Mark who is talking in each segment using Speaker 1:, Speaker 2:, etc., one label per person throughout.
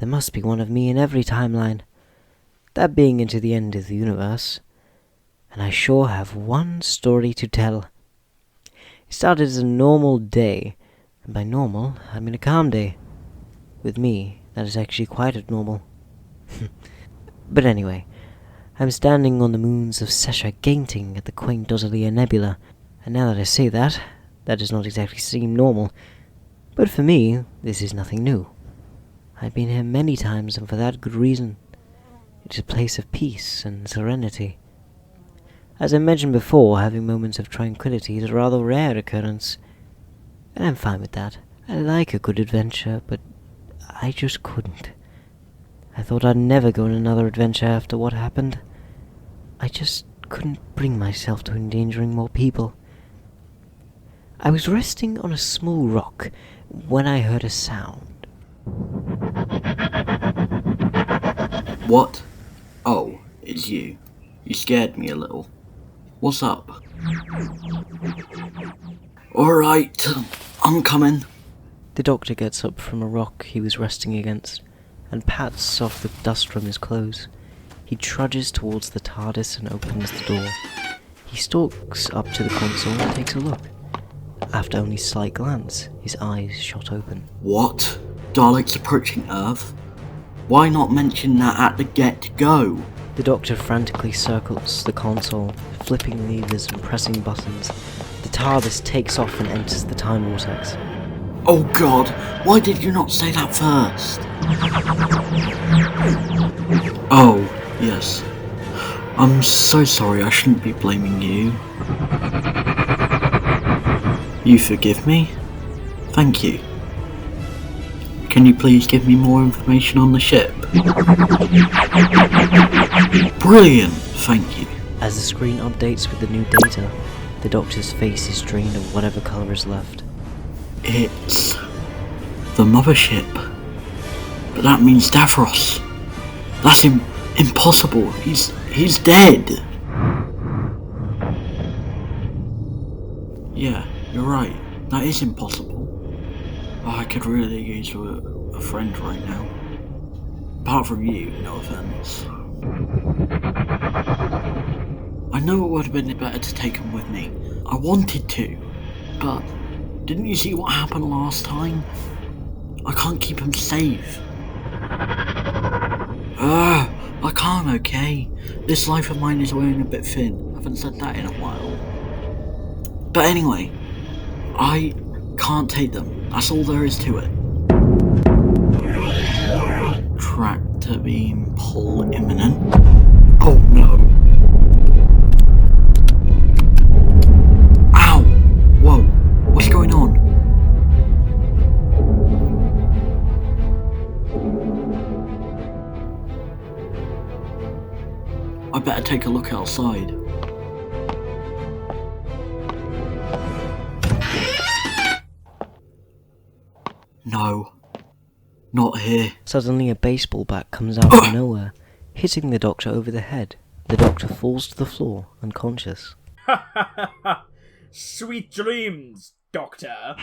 Speaker 1: There must be one of me in every timeline. That being into the end of the universe. And I sure have one story to tell. It started as a normal day, and by normal, I mean a calm day. With me, that is actually quite abnormal. But anyway, I'm standing on the moons of Sesha gazing at the quaint Dosilia Nebula, and now that I say that, that does not exactly seem normal. But for me, this is nothing new. I've been here many times, and for that good reason. It is a place of peace and serenity. As I mentioned before, having moments of tranquility is a rather rare occurrence. And I'm fine with that. I like a good adventure, but I just couldn't. I thought I'd never go on another adventure after what happened. I just couldn't bring myself to endangering more people. I was resting on a small rock when I heard a sound.
Speaker 2: What? Oh, it's you. You scared me a little. What's up? Alright, I'm coming.
Speaker 1: The doctor gets up from a rock he was resting against and pats off the dust from his clothes. He trudges towards the TARDIS and opens the door. He stalks up to the console and takes a look. After only a slight glance, his eyes shot open.
Speaker 2: What? Daleks approaching Earth? Why not mention that at the get-go?
Speaker 1: The doctor frantically circles the console, flipping levers and pressing buttons. The TARDIS takes off and enters the time vortex.
Speaker 2: Oh god, why did you not say that first? Oh, yes. I'm so sorry, I shouldn't be blaming you. You forgive me? Thank you. Can you please give me more information on the ship? Brilliant, thank you.
Speaker 1: As the screen updates with the new data, the doctor's face is drained of whatever colour is left.
Speaker 2: It's the mothership. But that means Davros. That's impossible. He's dead. Yeah, you're right. That is impossible. Oh, I could really use a friend right now. Apart from you, no offense. I know it would have been better to take him with me. I wanted to, but didn't you see what happened last time? I can't keep him safe. I can't, okay? This life of mine is wearing a bit thin. I haven't said that in a while. But anyway, I can't take them. That's all there is to it. Tractor beam pull imminent. Oh no. Ow! Whoa, what's going on? I better take a look outside. No, not here.
Speaker 1: Suddenly a baseball bat comes out of nowhere, hitting the doctor over the head. The doctor falls to the floor, unconscious.
Speaker 3: Ha ha ha ha! Sweet dreams, Doctor!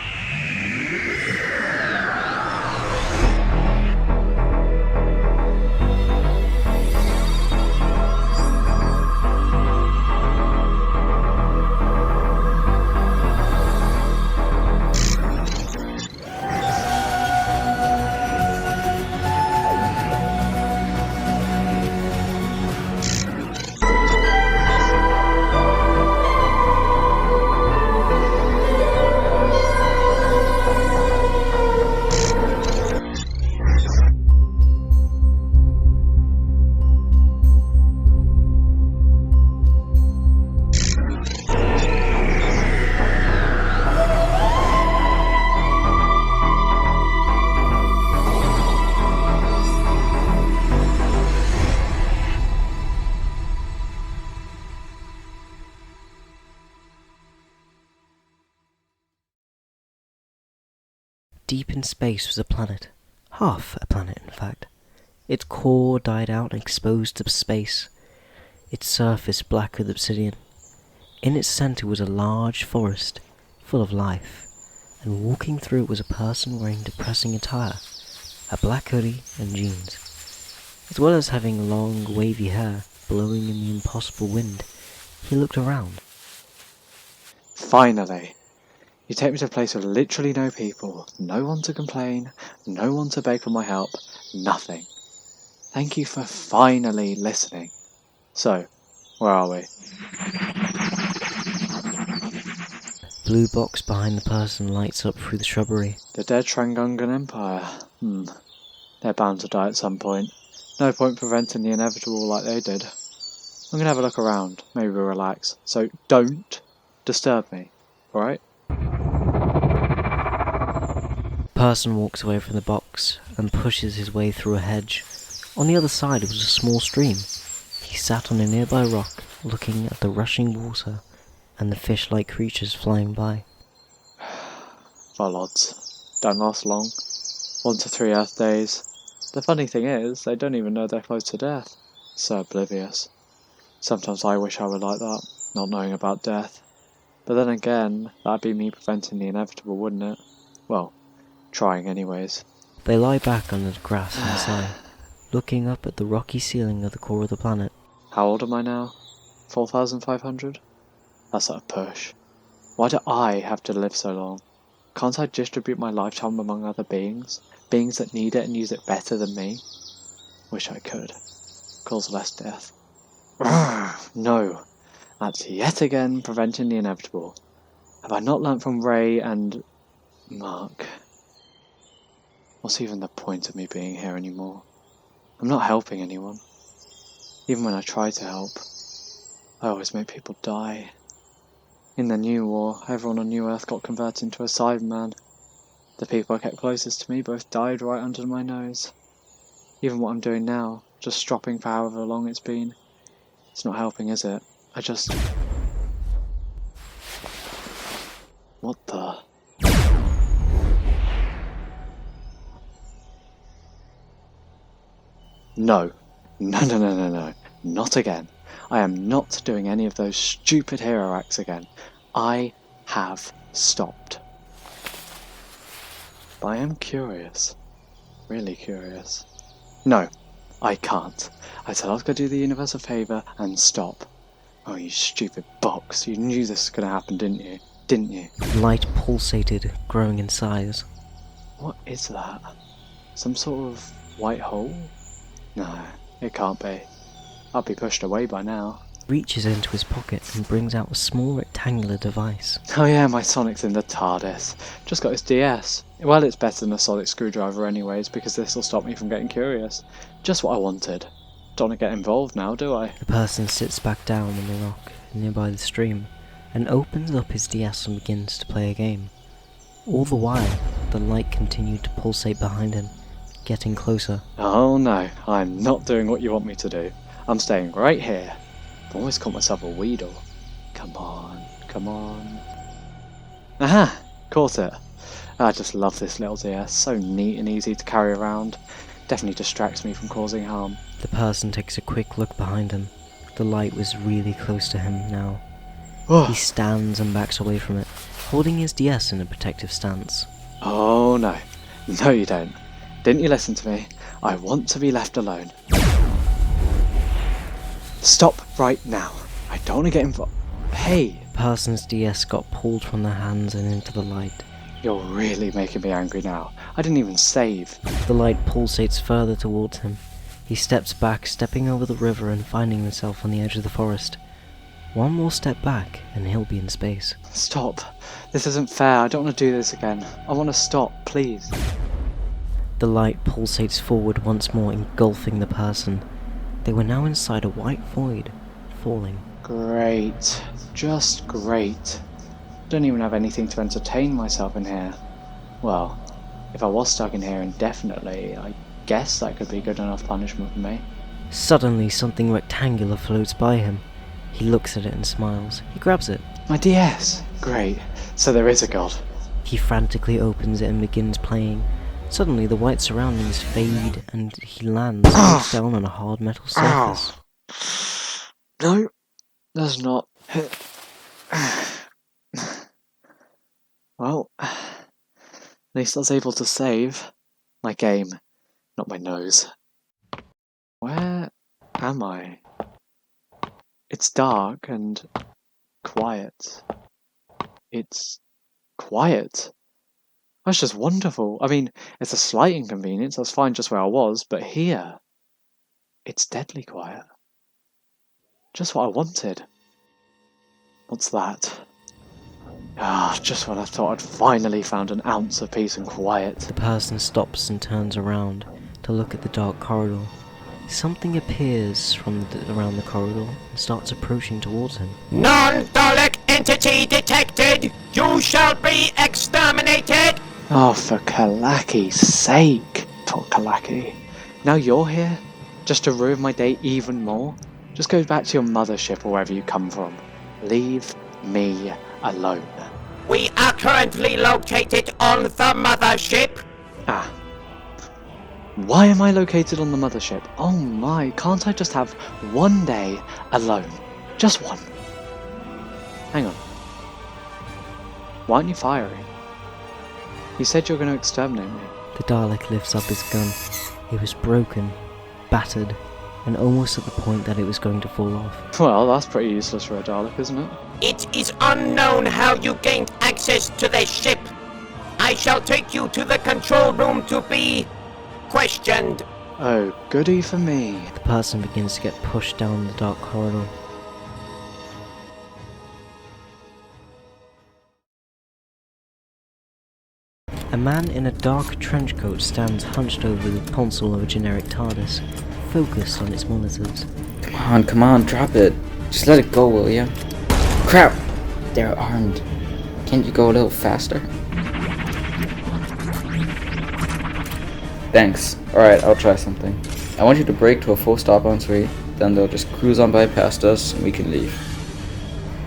Speaker 1: Deep in space was a planet. Half a planet, in fact. Its core died out and exposed to space. Its surface black with obsidian. In its centre was a large forest, full of life, and walking through it was a person wearing depressing attire. a black hoodie and jeans. As well as having long, wavy hair blowing in the impossible wind, he looked around.
Speaker 4: Finally! You take me to a place with literally no people, no one to complain, no one to beg for my help, nothing. Thank you for finally listening. So, where are we?
Speaker 1: Blue box behind the person lights up through the shrubbery.
Speaker 4: The dead Trangungan Empire. They're bound to die at some point. No point preventing the inevitable like they did. I'm gonna have a look around, maybe relax. So don't disturb me, alright?
Speaker 1: Person walks away from the box and pushes his way through a hedge. On the other side was a small stream. He sat on a nearby rock, looking at the rushing water and the fish-like creatures flying by.
Speaker 4: Vollods. Don't last long. 1 to 3 Earth days. The funny thing is, they don't even know they're close to death. So oblivious. Sometimes I wish I were like that, not knowing about death. But then again, that'd be me preventing the inevitable, wouldn't it? Well, trying anyways.
Speaker 1: They lie back under the grass and sigh, looking up at the rocky ceiling of the core of the planet.
Speaker 4: How old am I now? 4,500? That's a push. Why do I have to live so long? Can't I distribute my lifetime among other beings? Beings that need it and use it better than me? Wish I could. Cause less death. No. That's yet again preventing the inevitable. Have I not learnt from Ray and Mark? What's even the point of me being here anymore? I'm not helping anyone. Even when I try to help, I always make people die. In the New War, everyone on New Earth got converted into a Cyberman. The people I kept closest to me both died right under my nose. Even what I'm doing now, just stropping for however long it's been, it's not helping, is it? What the? No. No. Not again. I am not doing any of those stupid hero acts again. I have stopped. But I am curious. Really curious. No, I can't. I said I was going to do the universe a favour and stop. Oh, you stupid box. You knew this was going to happen, didn't you? Didn't you?
Speaker 1: Light pulsated, growing in size.
Speaker 4: What is that? Some sort of white hole? No, it can't be. I'll be pushed away by now.
Speaker 1: Reaches into his pocket and brings out a small rectangular device.
Speaker 4: Oh yeah, my Sonic's in the TARDIS. Just got his DS. Well, it's better than a solid screwdriver anyways, because this will stop me from getting curious. Just what I wanted. Don't want to get involved now, do I?
Speaker 1: The person sits back down on the rock nearby the stream and opens up his DS and begins to play a game. All the while, the light continued to pulsate behind him, getting closer.
Speaker 4: Oh no, I'm not doing what you want me to do. I'm staying right here. I've almost caught myself a Weedle. Come on. Aha! Caught it. I just love this little DS. So neat and easy to carry around. Definitely distracts me from causing harm.
Speaker 1: The person takes a quick look behind him. The light was really close to him now. He stands and backs away from it, holding his DS in a protective stance.
Speaker 4: Oh no. No you don't. Didn't you listen to me? I want to be left alone. Stop right now. I don't want to get involved. Hey!
Speaker 1: The person's DS got pulled from their hands and into the light.
Speaker 4: You're really making me angry now. I didn't even save.
Speaker 1: The light pulsates further towards him. He steps back, stepping over the river and finding himself on the edge of the forest. One more step back and he'll be in space.
Speaker 4: Stop. This isn't fair. I don't want to do this again. I want to stop, please.
Speaker 1: The light pulsates forward once more, engulfing the person. They were now inside a white void, falling.
Speaker 4: Great. Just great. Don't even have anything to entertain myself in here. Well, if I was stuck in here indefinitely, I guess that could be good enough punishment for me.
Speaker 1: Suddenly, something rectangular floats by him. He looks at it and smiles. He grabs it.
Speaker 4: My DS! Great. So there is a god.
Speaker 1: He frantically opens it and begins playing. Suddenly, the white surroundings fade and he lands face down on a hard metal surface.
Speaker 4: No, there's not. Well, at least I was able to save. My game not my nose. Where am I? It's dark and quiet. It's quiet. That's just wonderful. I mean, it's a slight inconvenience. I was fine just where I was, but here, it's deadly quiet. Just what I wanted. What's that? Ah, just when I thought I'd finally found an ounce of peace and quiet.
Speaker 1: The person stops and turns around to look at the dark corridor. Something appears from around the corridor and starts approaching towards him.
Speaker 5: Non-Dalek entity detected! You shall be exterminated!
Speaker 4: Oh, for Kalaki's sake, thought Kalaki. Now you're here? Just to ruin my day even more? Just go back to your mothership or wherever you come from. Leave me alone.
Speaker 5: We are currently located on the mothership.
Speaker 4: Ah. Why am I located on the mothership? Oh my, can't I just have one day alone? Just one. Hang on. Why aren't you firing? You said you were going to exterminate me.
Speaker 1: The Dalek lifts up his gun. It was broken, battered, and almost at the point that it was going to fall off.
Speaker 4: Well, that's pretty useless for a Dalek, isn't it?
Speaker 5: It is unknown how you gained access to the ship. I shall take you to the control room to be questioned.
Speaker 4: Oh, goody for me.
Speaker 1: The person begins to get pushed down the dark corridor. A man in a dark trench coat stands hunched over the console of a generic TARDIS, focused on its monitors.
Speaker 6: Come on, drop it. Just let it go, will ya? Crap! They're armed. Can't you go a little faster? Thanks. Alright, I'll try something. I want you to brake to a full stop on 3, then they'll just cruise on by past us and we can leave.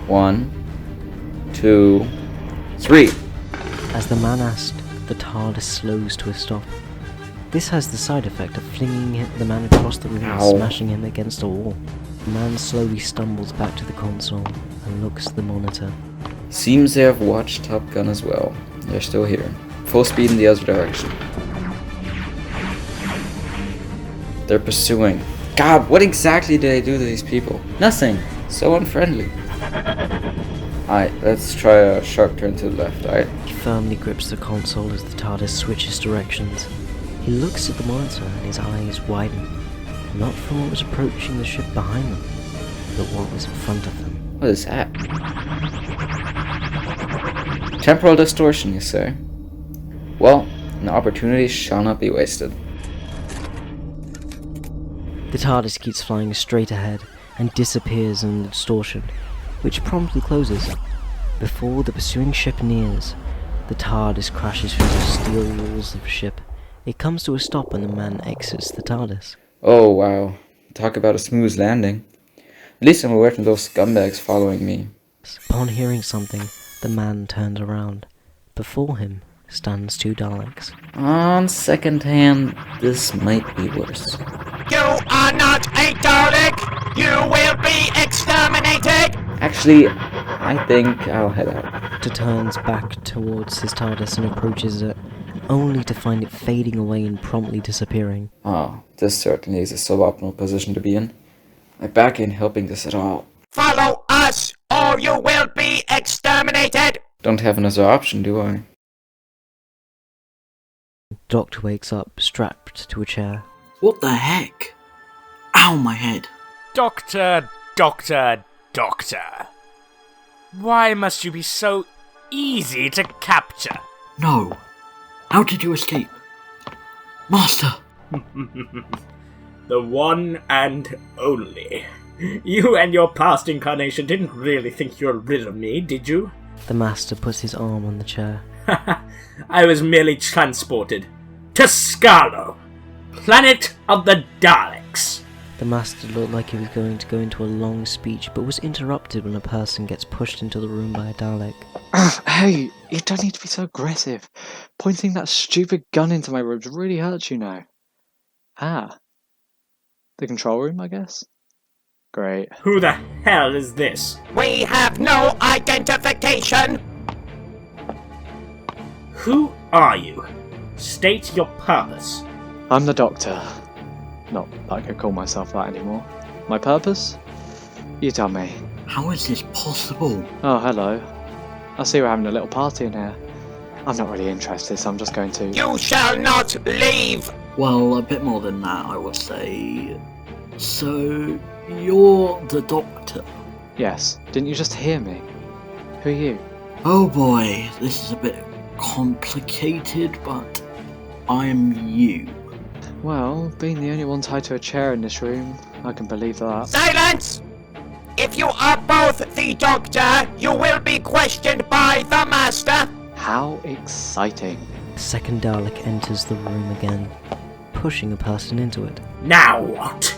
Speaker 6: 1, 2, 3!
Speaker 1: As the man asked, the TARDIS slows to a stop. This has the side effect of flinging the man across the room and smashing him against a wall. The man slowly stumbles back to the console and looks at the monitor.
Speaker 6: Seems they have watched Top Gun as well. They're still here. Full speed in the other direction. They're pursuing. God, what exactly did I do to these people? Nothing. So unfriendly. Alright, let's try a sharp turn to the left, alright?
Speaker 1: He firmly grips the console as the TARDIS switches directions. He looks at the monitor and his eyes widen, not from what was approaching the ship behind them, but what was in front of them.
Speaker 6: What is that? Temporal distortion, you say? Well, an opportunity shall not be wasted.
Speaker 1: The TARDIS keeps flying straight ahead and disappears in the distortion, which promptly closes. Before the pursuing ship nears, the TARDIS crashes through the steel walls of the ship. It comes to a stop when the man exits the TARDIS.
Speaker 6: Oh wow, talk about a smooth landing. At least I'm away from those scumbags following me.
Speaker 1: Upon hearing something, the man turns around. Before him stands 2 Daleks.
Speaker 6: On second hand, this might be worse.
Speaker 5: You are not a Dalek! You will be exterminated!
Speaker 6: Actually, I think I'll head out.
Speaker 1: Doctor turns back towards his TARDIS and approaches it, only to find it fading away and promptly disappearing.
Speaker 6: Oh, this certainly is a suboptimal position to be in. My back ain't helping this at all.
Speaker 5: Follow us, or you will be exterminated!
Speaker 6: Don't have another option, do I?
Speaker 1: Doctor wakes up, strapped to a chair.
Speaker 2: What the heck? Ow, my head.
Speaker 3: Doctor. Why must you be so easy to capture?
Speaker 2: No. How did you escape? Master!
Speaker 3: The one and only. You and your past incarnation didn't really think you were rid of me, did you?
Speaker 1: The Master puts his arm on the chair.
Speaker 3: I was merely transported to Seicool, planet of the Daleks.
Speaker 1: The Master looked like he was going to go into a long speech, but was interrupted when a person gets pushed into the room by a Dalek.
Speaker 4: Hey, you don't need to be so aggressive. Pointing that stupid gun into my ribs really hurts you now. Ah. The control room, I guess? Great.
Speaker 3: Who the hell is this?
Speaker 5: We have no identification!
Speaker 3: Who are you? State your purpose.
Speaker 4: I'm the Doctor. Not that I could call myself that anymore. My purpose? You tell me.
Speaker 2: How is this possible?
Speaker 4: Oh, hello. I see we're having a little party in here. I'm not really interested, so I'm just going to...
Speaker 5: You shall not leave!
Speaker 2: Well, a bit more than that, I would say. So, you're the Doctor?
Speaker 4: Yes. Didn't you just hear me? Who are you?
Speaker 2: Oh boy, this is a bit complicated, but I'm you.
Speaker 4: Well, being the only one tied to a chair in this room, I can believe that.
Speaker 5: Silence! If you are both the Doctor, you will be questioned by the Master.
Speaker 4: How exciting.
Speaker 1: The second Dalek enters the room again, pushing a person into it.
Speaker 3: Now what?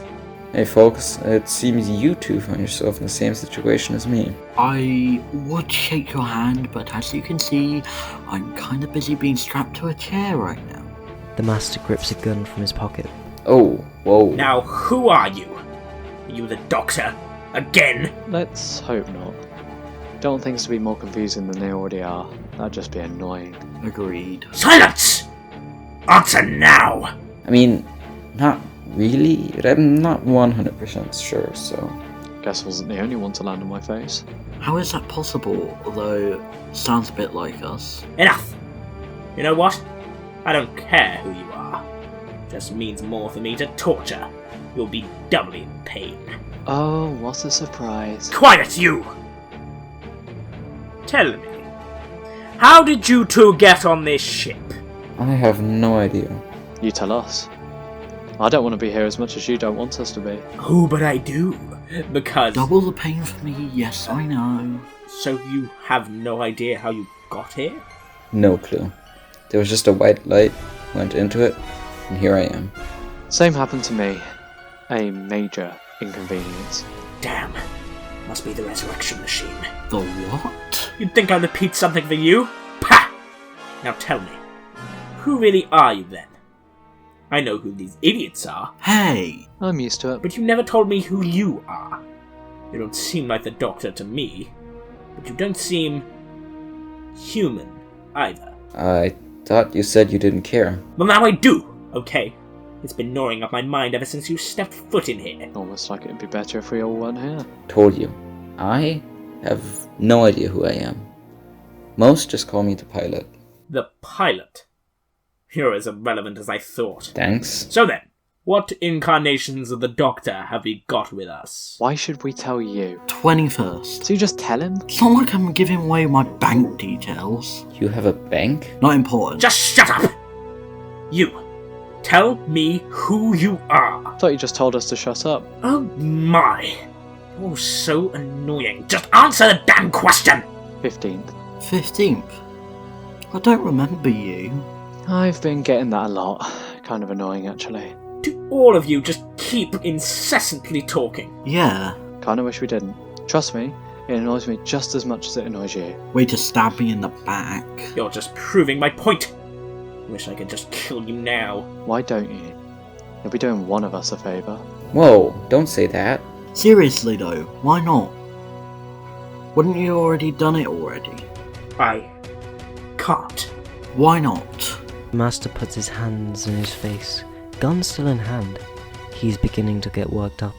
Speaker 6: Hey folks, it seems you two find yourself in the same situation as me.
Speaker 2: I would shake your hand, but as you can see, I'm kind of busy being strapped to a chair right now.
Speaker 1: The Master grips a gun from his pocket.
Speaker 6: Oh, whoa.
Speaker 3: Now who are you? Are you the Doctor? Again?
Speaker 4: Let's hope not. Don't want things to be more confusing than they already are. That'd just be annoying.
Speaker 2: Agreed.
Speaker 3: Silence! Answer now!
Speaker 6: I mean, not really, but I'm not 100% sure, so...
Speaker 4: Guess I wasn't the only one to land on my face.
Speaker 2: How is that possible, although sounds a bit like us?
Speaker 3: Enough! You know what? I don't care who you are. Just means more for me to torture. You'll be doubly in pain.
Speaker 4: Oh, what a surprise.
Speaker 3: Quiet, you! Tell me, how did you two get on this ship?
Speaker 6: I have no idea.
Speaker 4: You tell us. I don't want to be here as much as you don't want us to be.
Speaker 3: Oh, but I do. Because...
Speaker 2: Double the pain for me, yes I know.
Speaker 3: So you have no idea how you got here?
Speaker 6: No clue. There was just a white light, went into it, and here I am.
Speaker 4: Same happened to me. A major inconvenience.
Speaker 3: Damn. Must be the resurrection machine.
Speaker 2: The what?
Speaker 3: You'd think I'd repeat something for you? Pah! Now tell me, who really are you then? I know who these idiots are,
Speaker 2: Hey!
Speaker 4: I'm used to it.
Speaker 3: but you never told me who you are. You don't seem like the Doctor to me, but you don't seem... human, either.
Speaker 6: I thought you said you didn't care.
Speaker 3: Well, now I do, okay? It's been gnawing up my mind ever since you stepped foot in here.
Speaker 4: Almost like it'd be better if we all weren't here.
Speaker 6: Told you. I have no idea who I am. Most just call me the pilot.
Speaker 3: The pilot. You're as irrelevant as I thought.
Speaker 6: Thanks.
Speaker 3: So then, what incarnations of the Doctor have we got with us?
Speaker 4: Why should we tell you?
Speaker 2: 21st.
Speaker 4: So you just tell him?
Speaker 2: It's not like I'm giving away my bank details.
Speaker 6: You have a bank?
Speaker 2: Not important.
Speaker 3: Just shut up! You! Tell me who you are!
Speaker 4: I thought you just told us to shut up.
Speaker 3: Oh my! Oh, so annoying. Just answer the damn question!
Speaker 4: 15th.
Speaker 2: 15th. I don't remember you.
Speaker 4: I've been getting that a lot. Kind of annoying, actually.
Speaker 3: Do all of you just keep incessantly talking?
Speaker 2: Yeah.
Speaker 4: Kinda wish we didn't. Trust me, it annoys me just as much as it annoys you.
Speaker 2: Way to stab me in the back.
Speaker 3: You're just proving my point. Wish I could just kill you now.
Speaker 4: Why don't you? You'll be doing one of us a favour.
Speaker 6: Whoa, don't say that.
Speaker 2: Seriously though, why not? Wouldn't you already done it already?
Speaker 3: I can't.
Speaker 2: Why not?
Speaker 1: The Master puts his hands in his face, gun still in hand. He's beginning to get worked up.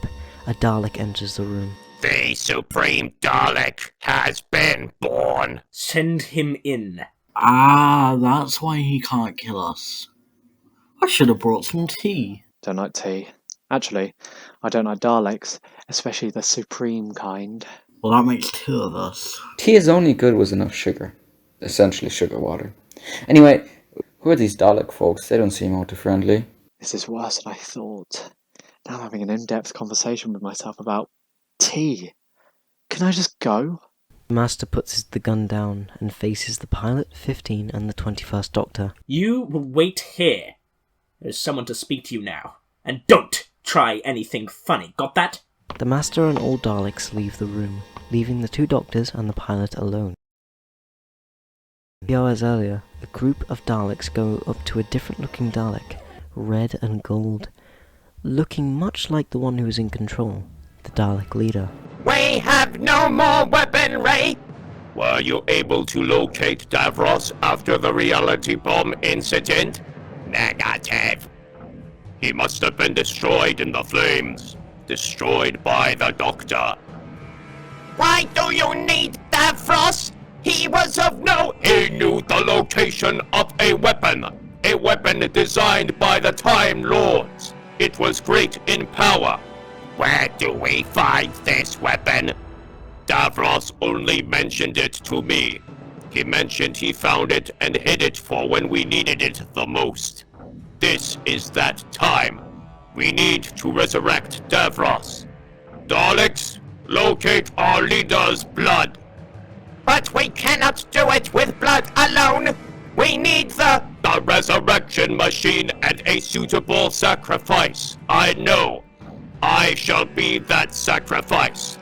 Speaker 1: A Dalek enters the room.
Speaker 5: The Supreme Dalek has been born.
Speaker 3: Send him in.
Speaker 2: Ah, that's why he can't kill us. I should have brought some tea.
Speaker 4: Don't like tea. Actually, I don't like Daleks, especially the supreme kind.
Speaker 2: Well, that makes two of us.
Speaker 6: Tea is only good with enough sugar. Essentially sugar water. Anyway, who are these Dalek folks? They don't seem all too friendly.
Speaker 4: This is worse than I thought. Now I'm having an in-depth conversation with myself about tea. Can I just go?
Speaker 1: The Master puts the gun down and faces the pilot, 15, and the 21st Doctor.
Speaker 3: You will wait here. There's someone to speak to you now. And don't try anything funny, got that?
Speaker 1: The Master and all Daleks leave the room, leaving the two Doctors and the pilot alone. 3 hours earlier, a group of Daleks go up to a different looking Dalek, red and gold, looking much like the one who is in control, the Dalek leader.
Speaker 5: We have no more weaponry! Were you able to locate Davros after the reality bomb incident? Negative. He must have been destroyed in the flames. Destroyed by the Doctor. Why do you need Davros? He was of no... He knew the location of a weapon designed by the Time Lords. It was great in power. Where do we find this weapon? Davros only mentioned it to me. He mentioned he found it and hid it for when we needed it the most. This is that time. We need to resurrect Davros. Daleks, locate our leader's blood. But we cannot do it with blood alone. We need the resurrection machine and a suitable sacrifice. I know. I shall be that sacrifice.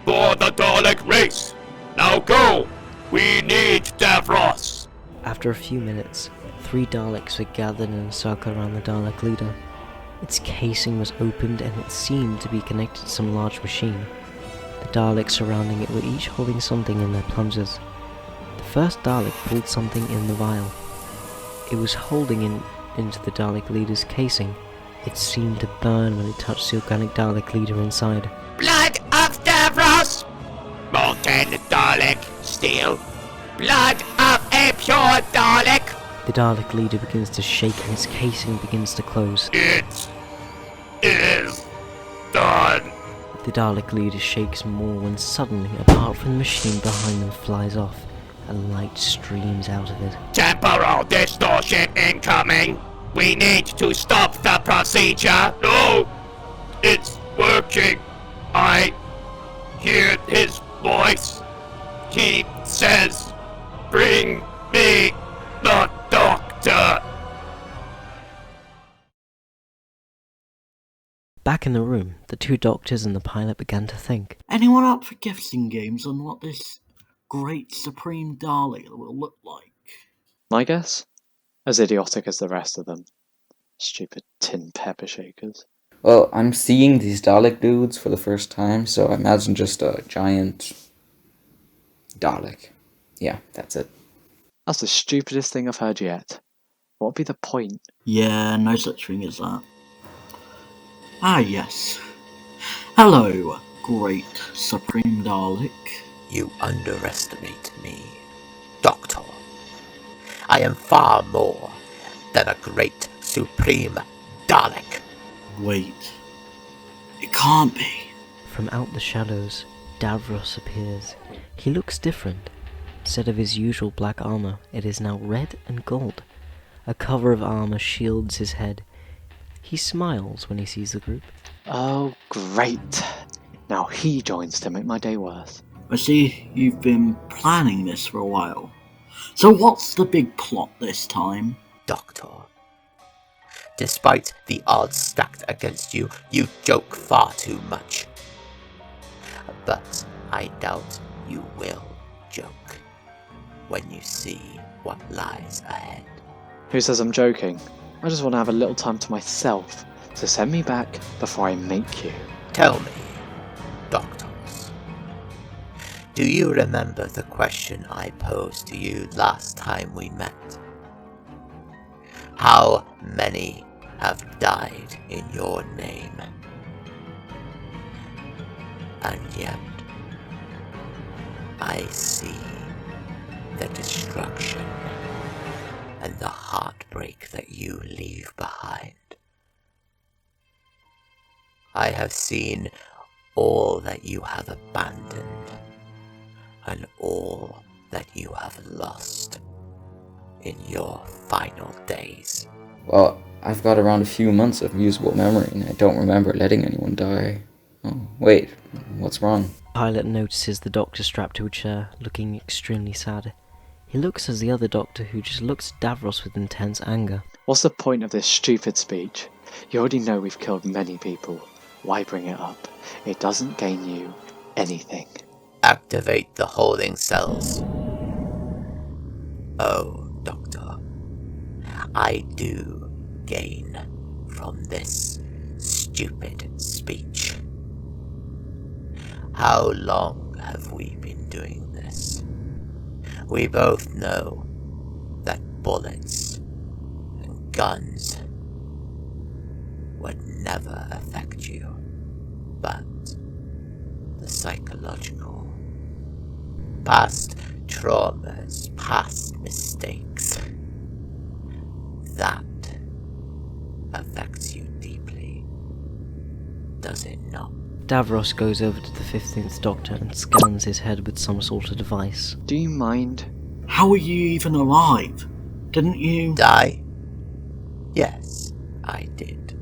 Speaker 5: For the Dalek race. Now go. We need Davros.
Speaker 1: After a few minutes, 3 Daleks were gathered in a circle around the Dalek leader. Its casing was opened and it seemed to be connected to some large machine. The Daleks surrounding it were each holding something in their plungers. The first Dalek pulled something in the vial. It was holding into the Dalek leader's casing. It seemed to burn when it touched the organic Dalek leader inside.
Speaker 5: Blood of Davros! Molten Dalek steel. Blood of a pure Dalek!
Speaker 1: The Dalek leader begins to shake and its casing begins to close.
Speaker 5: It is done.
Speaker 1: The Dalek leader shakes more when suddenly a part from the machine behind them flies off and light streams out of it.
Speaker 5: Temporal distortion incoming. We need to stop the procedure. No! It's working. I hear his voice. He says, "Bring me the Doctor."
Speaker 1: Back in the room, the 2 doctors and the pilot began to think.
Speaker 2: Anyone up for guessing games on what this great supreme Dalek will look like?
Speaker 4: My guess? As idiotic as the rest of them. Stupid tin pepper shakers.
Speaker 6: Well, I'm seeing these Dalek dudes for the first time, so I imagine just a giant Dalek. Yeah, that's it.
Speaker 4: That's the stupidest thing I've heard yet. What would be the point?
Speaker 2: Yeah, no such thing as that. Ah, yes. Hello, great supreme Dalek.
Speaker 5: You underestimate me, Doctor. I am far more than a great supreme Dalek.
Speaker 2: Wait. It can't be.
Speaker 1: From out the shadows, Davros appears. He looks different. Instead of his usual black armor, it is now red and gold. A cover of armor shields his head. He smiles when he sees the group.
Speaker 4: Oh, great. Now he joins to make my day worse.
Speaker 2: I see you've been planning this for a while. So what's the big plot this time?
Speaker 5: Doctor, despite the odds stacked against you, you joke far too much. But I doubt you will joke when you see what lies ahead.
Speaker 4: Who says I'm joking? I just want to have a little time to myself, so send me back before I make you.
Speaker 5: Tell me, Doctors, do you remember the question I posed to you last time we met? How many have died in your name? And yet, I see the destruction and the heartbreak that you leave behind. I have seen all that you have abandoned and all that you have lost in your final days.
Speaker 6: Well, I've got around a few months of usable memory and I don't remember letting anyone die. Oh, wait, what's wrong?
Speaker 1: Pilot notices the doctor strapped to a chair, looking extremely sad. He looks as the other doctor, who just looks at Davros with intense anger.
Speaker 4: What's the point of this stupid speech? You already know we've killed many people. Why bring it up? It doesn't gain you anything.
Speaker 5: Activate the holding cells. Oh, Doctor, I do gain from this stupid speech. How long have we been doing this? We both know that bullets and guns never affect you, but the psychological. Past traumas, past mistakes. That affects you deeply, does it not?
Speaker 1: Davros goes over to the 15th Doctor and scans his head with some sort of device.
Speaker 4: Do you mind?
Speaker 2: How are you even alive? Didn't you...
Speaker 5: Die? Yes, I did.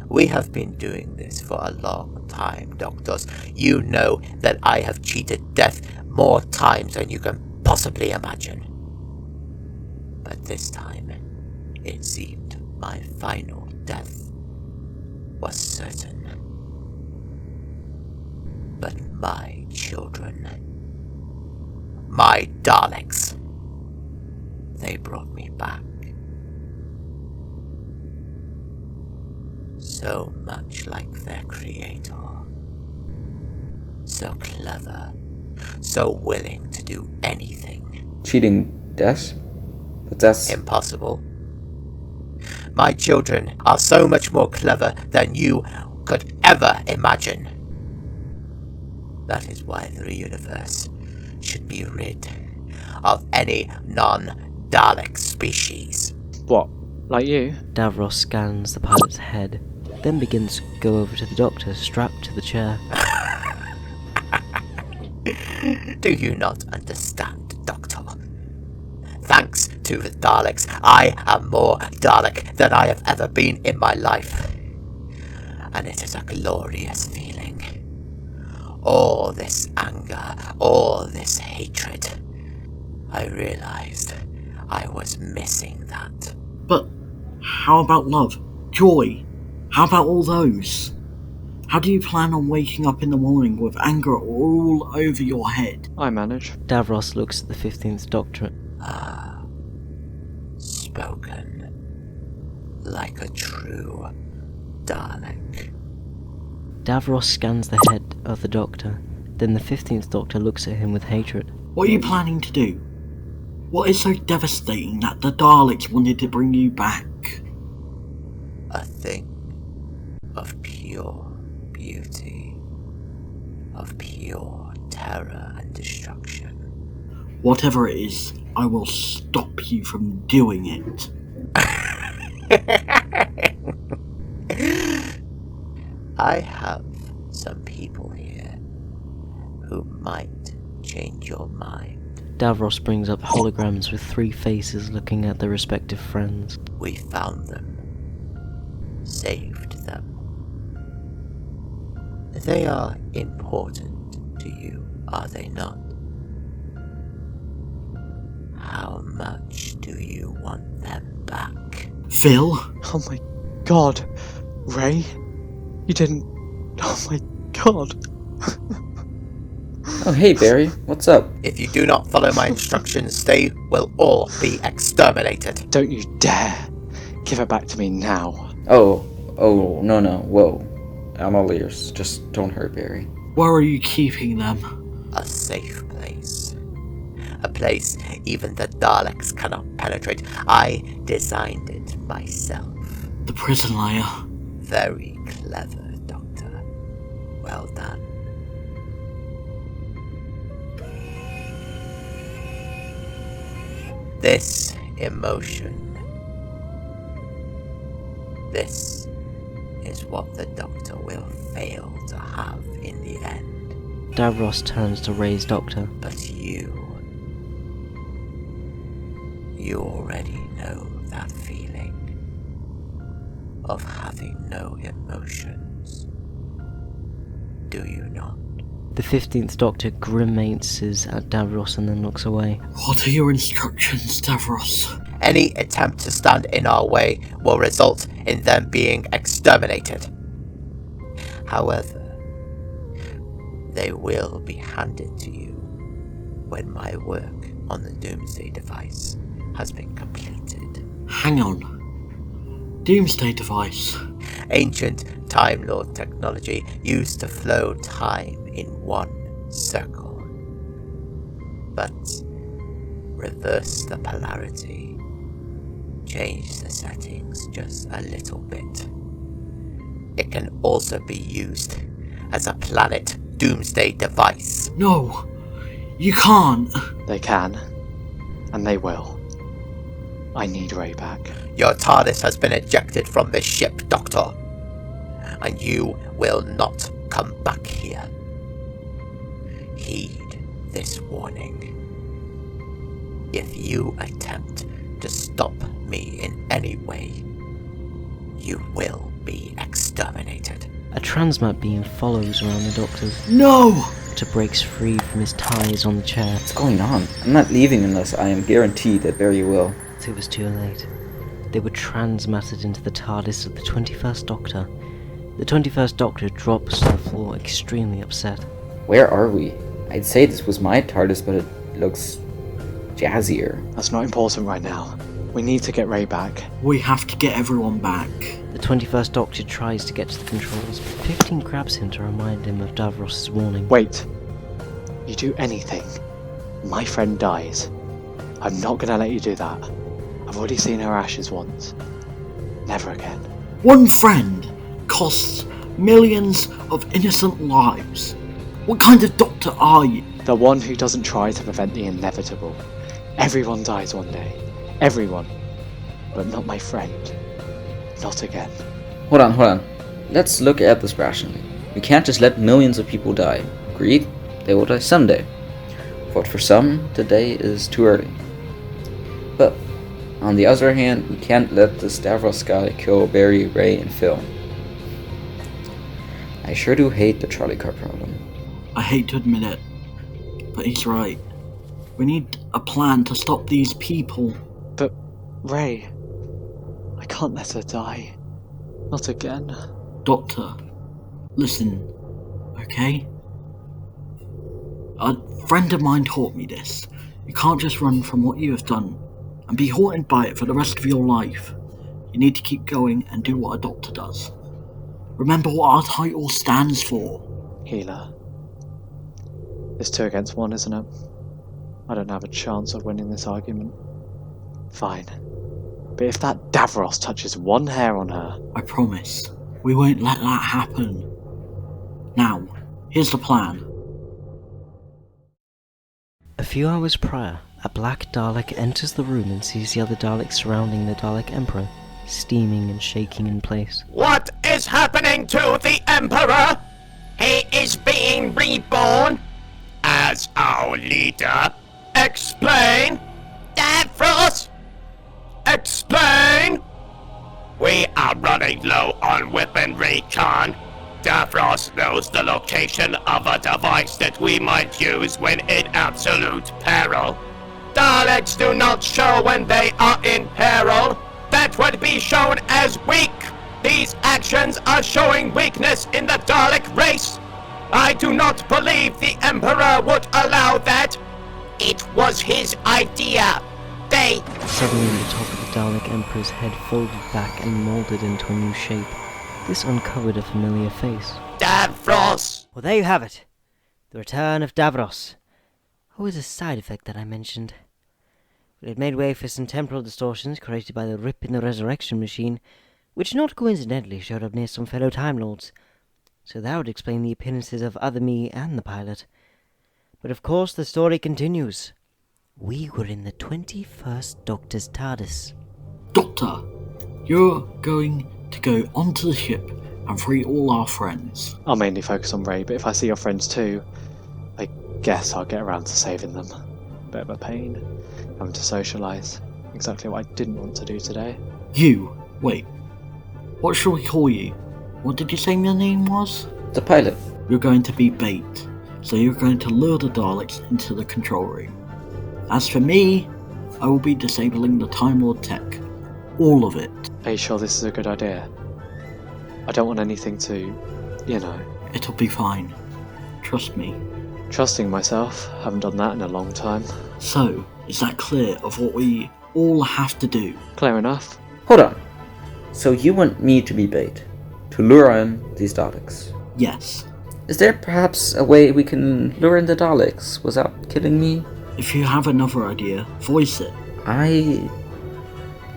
Speaker 5: We have been doing this for a long time, Doctors. You know that I have cheated death more times than you can possibly imagine. But this time, it seemed my final death was certain. But my children, my Daleks, they brought me back. So much like their creator. So clever, so willing to do anything.
Speaker 6: Cheating death? But that's...
Speaker 5: Impossible. My children are so much more clever than you could ever imagine. That is why the universe should be rid of any non-Dalek species.
Speaker 4: What? Like you?
Speaker 1: Davros scans the pilot's head, then begins to go over to the Doctor, strapped to the chair.
Speaker 5: Do you not understand, Doctor? Thanks to the Daleks, I am more Dalek than I have ever been in my life. And it is a glorious feeling. All this anger, all this hatred. I realized I was missing that.
Speaker 2: But how about love? Joy? How about all those? How do you plan on waking up in the morning with anger all over your head?
Speaker 4: I manage.
Speaker 1: Davros looks at the 15th Doctor.
Speaker 5: Spoken like a true Dalek.
Speaker 1: Davros scans the head of the Doctor, then the 15th Doctor looks at him with hatred.
Speaker 2: What are you planning to do? What is so devastating that the Daleks wanted to bring you back?
Speaker 5: A thing of pure beauty, of pure terror and destruction.
Speaker 2: Whatever it is, I will stop you from doing it.
Speaker 5: I have some people here who might change your mind.
Speaker 1: Davros brings up holograms with 3 faces looking at their respective friends.
Speaker 5: We found them. Saved them. They are important to you, are they not? How much do you want them back?
Speaker 2: Phil?
Speaker 4: Oh my god. Ray? You didn't... Oh my god.
Speaker 6: Oh, hey, Barry. What's up?
Speaker 5: If you do not follow my instructions, they will all be exterminated.
Speaker 4: Don't you dare. Give it back to me now.
Speaker 6: Oh, no, whoa. I'm all ears. Just don't hurt Barry.
Speaker 2: Where are you keeping them?
Speaker 5: A safe place. A place even the Daleks cannot penetrate. I designed it myself.
Speaker 2: The prison layer.
Speaker 5: Very clever, Doctor. Well done. This emotion. This is what the Doctor will fail to have in the end.
Speaker 1: Davros turns to Ray's Doctor.
Speaker 5: But you already know that feeling of having no emotions, do you not?
Speaker 1: The 15th Doctor grimaces at Davros and then looks away.
Speaker 2: What are your instructions, Davros?
Speaker 5: Any attempt to stand in our way will result in them being exterminated. However, they will be handed to you when my work on the Doomsday device has been completed.
Speaker 2: Hang on. Doomsday device?
Speaker 5: Ancient Time Lord technology used to flow time in one circle. But reverse the polarity. change the settings just a little bit. It can also be used as a planet doomsday device.
Speaker 2: No, you can't.
Speaker 4: They can, and they will. I need Ray back.
Speaker 5: Your TARDIS has been ejected from this ship, Doctor, and you will not come back here. Heed this warning. If you attempt to stop me in any way, you will be exterminated.
Speaker 1: A transmat beam follows around the Doctor's.
Speaker 2: No!
Speaker 1: Doctor breaks free from his ties on the chair.
Speaker 6: What's going on? I'm not leaving unless I am guaranteed that Barry will.
Speaker 1: It was too late. They were transmatted into the TARDIS of the 21st Doctor. The 21st Doctor drops to the floor, extremely upset.
Speaker 6: Where are we? I'd say this was my TARDIS, but it looks jazzier.
Speaker 4: That's not important right now. We need to get Ray back.
Speaker 2: We have to get everyone back.
Speaker 1: The 21st Doctor tries to get to the controls, but 15 grabs him to remind him of Davros' warning.
Speaker 4: Wait. You do anything, my friend dies. I'm not gonna let you do that. I've already seen her ashes once. Never again.
Speaker 2: One friend costs millions of innocent lives. What kind of doctor are you?
Speaker 4: The one who doesn't try to prevent the inevitable. Everyone dies one day. Everyone. But not my friend. Not again.
Speaker 6: Hold on. Let's look at this rationally. We can't just let millions of people die. Agreed? They will die someday. But for some, today is too early. But on the other hand, we can't let this Davros guy kill Barry, Ray, and Phil. I sure do hate the trolley car problem.
Speaker 2: I hate to admit it, but he's right. We need a plan to stop these people.
Speaker 4: But, Ray, I can't let her die. Not again.
Speaker 2: Doctor, listen, okay? A friend of mine taught me this. You can't just run from what you have done and be haunted by it for the rest of your life. You need to keep going and do what a doctor does. Remember what our title stands for.
Speaker 4: Healer. It's 2 against 1, isn't it? I don't have a chance of winning this argument. Fine. But if that Davros touches one hair on her...
Speaker 2: I promise, we won't let that happen. Now, here's the plan.
Speaker 1: A few hours prior, a black Dalek enters the room and sees the other Daleks surrounding the Dalek Emperor, steaming and shaking in place.
Speaker 5: What is happening to the Emperor? He is being reborn as our leader. Explain! Davros! Explain! We are running low on weaponry, Kahn. Davros knows the location of a device that we might use when in absolute peril. Daleks do not show when they are in peril. That would be shown as weak. These actions are showing weakness in the Dalek race. I do not believe the Emperor would allow that. It was his idea.
Speaker 1: Suddenly the top of the Dalek Emperor's head folded back and molded into a new shape. This uncovered a familiar face.
Speaker 5: Davros!
Speaker 1: Well, there you have it. The return of Davros. Always a side effect that I mentioned. But it made way for some temporal distortions created by the rip in the resurrection machine, which not coincidentally showed up near some fellow Time Lords. So that would explain the appearances of other me and the pilot. But of course the story continues. We were in the 21st Doctor's TARDIS.
Speaker 2: Doctor, you're going to go onto the ship and free all our friends.
Speaker 4: I'll mainly focus on Ray, but if I see your friends too, I guess I'll get around to saving them. Bit of a pain, having to socialise. Exactly what I didn't want to do today.
Speaker 2: Wait. What shall we call you? What did you say your name was?
Speaker 6: The pilot.
Speaker 2: You're going to be bait, so you're going to lure the Daleks into the control room. As for me, I will be disabling the Time Lord tech. All of it.
Speaker 4: Are you sure this is a good idea? I don't want anything to,
Speaker 2: It'll be fine. Trust me.
Speaker 4: Trusting myself. Haven't done that in a long time.
Speaker 2: So, is that clear of what we all have to do?
Speaker 4: Clear enough.
Speaker 6: Hold on. So you want me to be bait? To lure in these Daleks?
Speaker 2: Yes.
Speaker 6: Is there perhaps a way we can lure in the Daleks without killing me?
Speaker 2: If you have another idea, voice it.
Speaker 6: I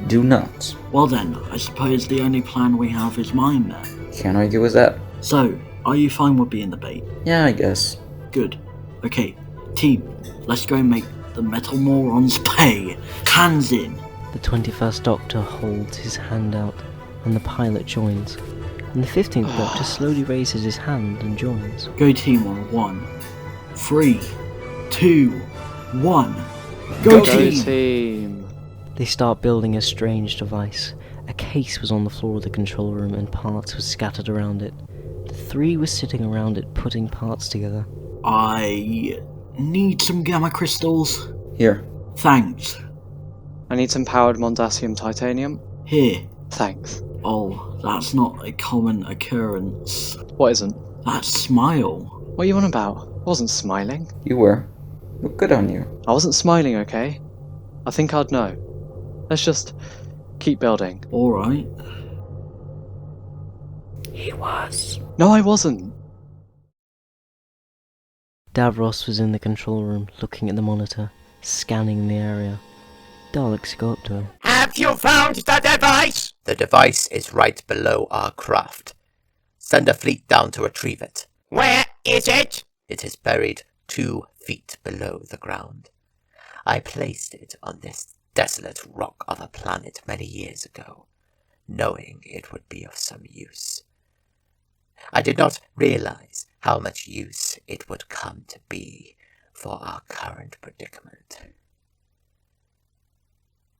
Speaker 6: do not.
Speaker 2: Well then, I suppose the only plan we have is mine then.
Speaker 6: Can't argue with that.
Speaker 2: So, are you fine with being the bait?
Speaker 6: Yeah, I guess.
Speaker 2: Good. Okay, team, let's go make the metal morons pay. Hands in.
Speaker 1: The 21st Doctor holds his hand out, and the pilot joins. And the 15th Doctor slowly raises his hand and joins.
Speaker 2: Go team on 1, 3, 2, 1. Go team!
Speaker 1: They start building a strange device. A case was on the floor of the control room and parts were scattered around it. The three were sitting around it putting parts together.
Speaker 2: I need some gamma crystals.
Speaker 6: Here.
Speaker 2: Thanks.
Speaker 4: I need some powered Mondasium titanium.
Speaker 2: Here.
Speaker 4: Thanks.
Speaker 2: Oh, that's not a common occurrence.
Speaker 4: What isn't?
Speaker 2: That smile.
Speaker 4: What are you on about? I wasn't smiling.
Speaker 6: You were. Look good on you.
Speaker 4: I wasn't smiling, okay? I think I'd know. Let's just keep building.
Speaker 2: Alright.
Speaker 1: He was.
Speaker 4: No, I wasn't.
Speaker 1: Davros was in the control room, looking at the monitor, scanning the area. Daleks go up to him.
Speaker 5: Have you found the device?
Speaker 7: The device is right below our craft. Send a fleet down to retrieve it.
Speaker 5: Where is it?
Speaker 7: It is buried 2 feet below the ground. I placed it on this desolate rock of a planet many years ago, knowing it would be of some use. I did not realize how much use it would come to be for our current predicament.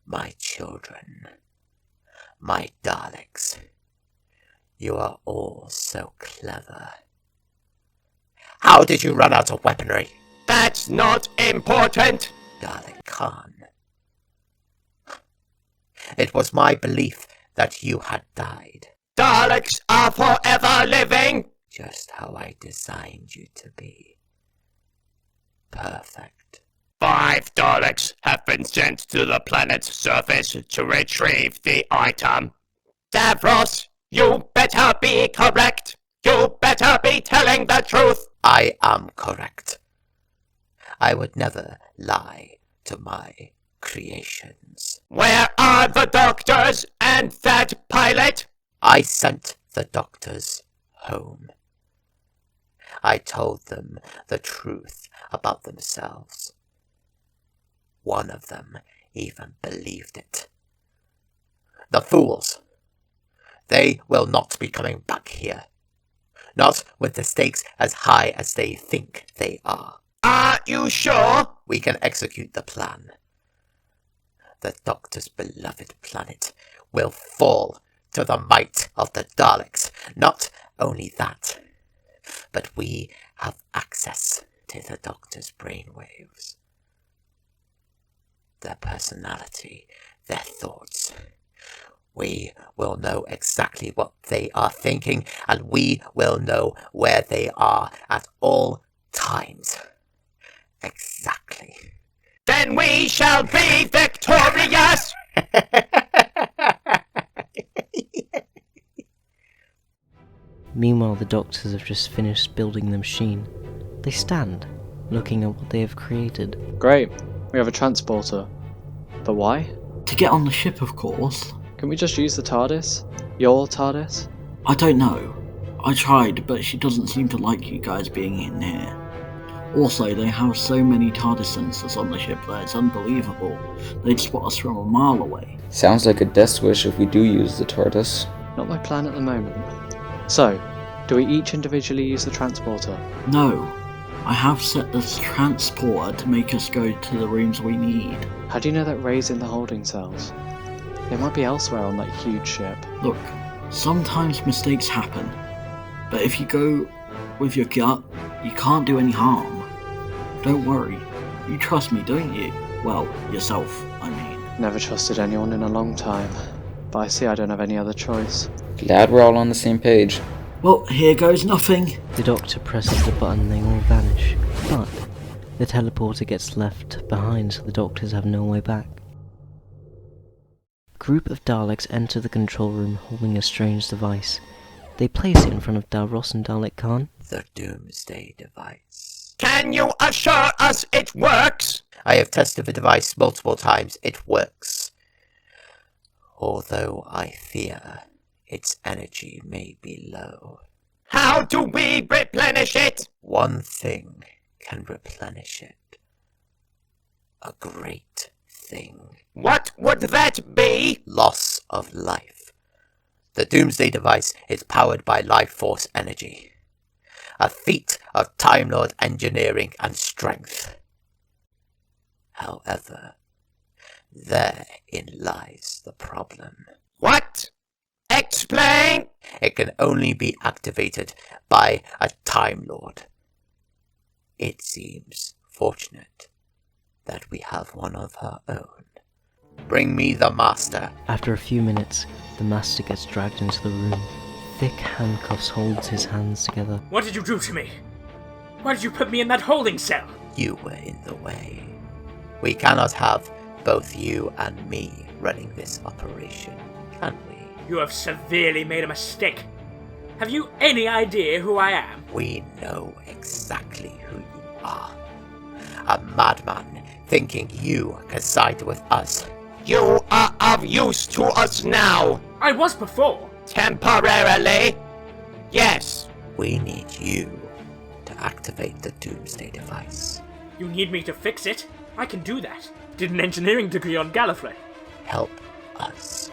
Speaker 7: My children, my Daleks, you are all so clever. How did you run out of weaponry?
Speaker 5: That's not important.
Speaker 7: Dalek Kahn. It was my belief that you had died.
Speaker 5: Daleks are forever living.
Speaker 7: Just how I designed you to be. Perfect.
Speaker 5: 5 Daleks have been sent to the planet's surface to retrieve the item. Davros, you better be correct. You better be telling the truth.
Speaker 7: I am correct. I would never lie to my creations.
Speaker 5: Where are the doctors and that pilot?
Speaker 7: I sent the doctors home. I told them the truth about themselves. One of them even believed it. The fools! They will not be coming back here. Not with the stakes as high as they think they are.
Speaker 5: Are you sure?
Speaker 7: We can execute the plan. The Doctor's beloved planet will fall to the might of the Daleks. Not only that, but we have access to the Doctor's brainwaves. Their personality, their thoughts. We will know exactly what they are thinking, and we will know where they are at all times. Exactly.
Speaker 5: Then we shall be victorious!
Speaker 1: Meanwhile, the Doctors have just finished building the machine. They stand, looking at what they have created.
Speaker 4: Great. We have a transporter. But why?
Speaker 2: To get on the ship, of course.
Speaker 4: Can we just use the TARDIS? Your TARDIS?
Speaker 2: I don't know. I tried, but she doesn't seem to like you guys being in here. Also, they have so many TARDIS sensors on the ship that it's unbelievable. They'd spot us from a mile away.
Speaker 6: Sounds like a death wish if we do use the TARDIS.
Speaker 4: Not my plan at the moment. So, do we each individually use the transporter?
Speaker 2: No. I have set this transporter to make us go to the rooms we need.
Speaker 4: How do you know that Ray's in the holding cells? They might be elsewhere on that huge ship.
Speaker 2: Look, sometimes mistakes happen. But if you go with your gut, you can't do any harm. Don't worry. You trust me, don't you? Well, yourself, I mean.
Speaker 4: Never trusted anyone in a long time. But I see I don't have any other choice.
Speaker 6: Glad we're all on the same page.
Speaker 2: Well, here goes nothing.
Speaker 1: The Doctor presses the button and they all vanish, but the teleporter gets left behind so the Doctors have no way back. A group of Daleks enter the control room holding a strange device. They place it in front of Davros and Dalek Kahn.
Speaker 7: The Doomsday device.
Speaker 5: Can you assure us it works?
Speaker 7: I have tested the device multiple times. It works. although I fear its energy may be low.
Speaker 5: How do we replenish it?
Speaker 7: One thing can replenish it. A great thing.
Speaker 5: What would that be?
Speaker 7: Loss of life. The Doomsday device is powered by life force energy. A feat of Time Lord engineering and strength. However, therein lies the problem.
Speaker 5: What? Explain!
Speaker 7: It can only be activated by a Time Lord. It seems fortunate that we have one of her own. Bring me the Master.
Speaker 1: After a few minutes, the Master gets dragged into the room. Thick handcuffs holds his hands together.
Speaker 3: What did you do to me? Why did you put me in that holding cell?
Speaker 7: You were in the way. We cannot have both you and me running this operation, can we?
Speaker 3: You have severely made a mistake. Have you any idea who I am?
Speaker 7: We know exactly who you are. A madman thinking you can side with us.
Speaker 5: You are of use to us now.
Speaker 3: I was before.
Speaker 5: Temporarily. Yes.
Speaker 7: We need you to activate the Doomsday device.
Speaker 3: You need me to fix it? I can do that. Did an engineering degree on Gallifrey.
Speaker 7: Help us,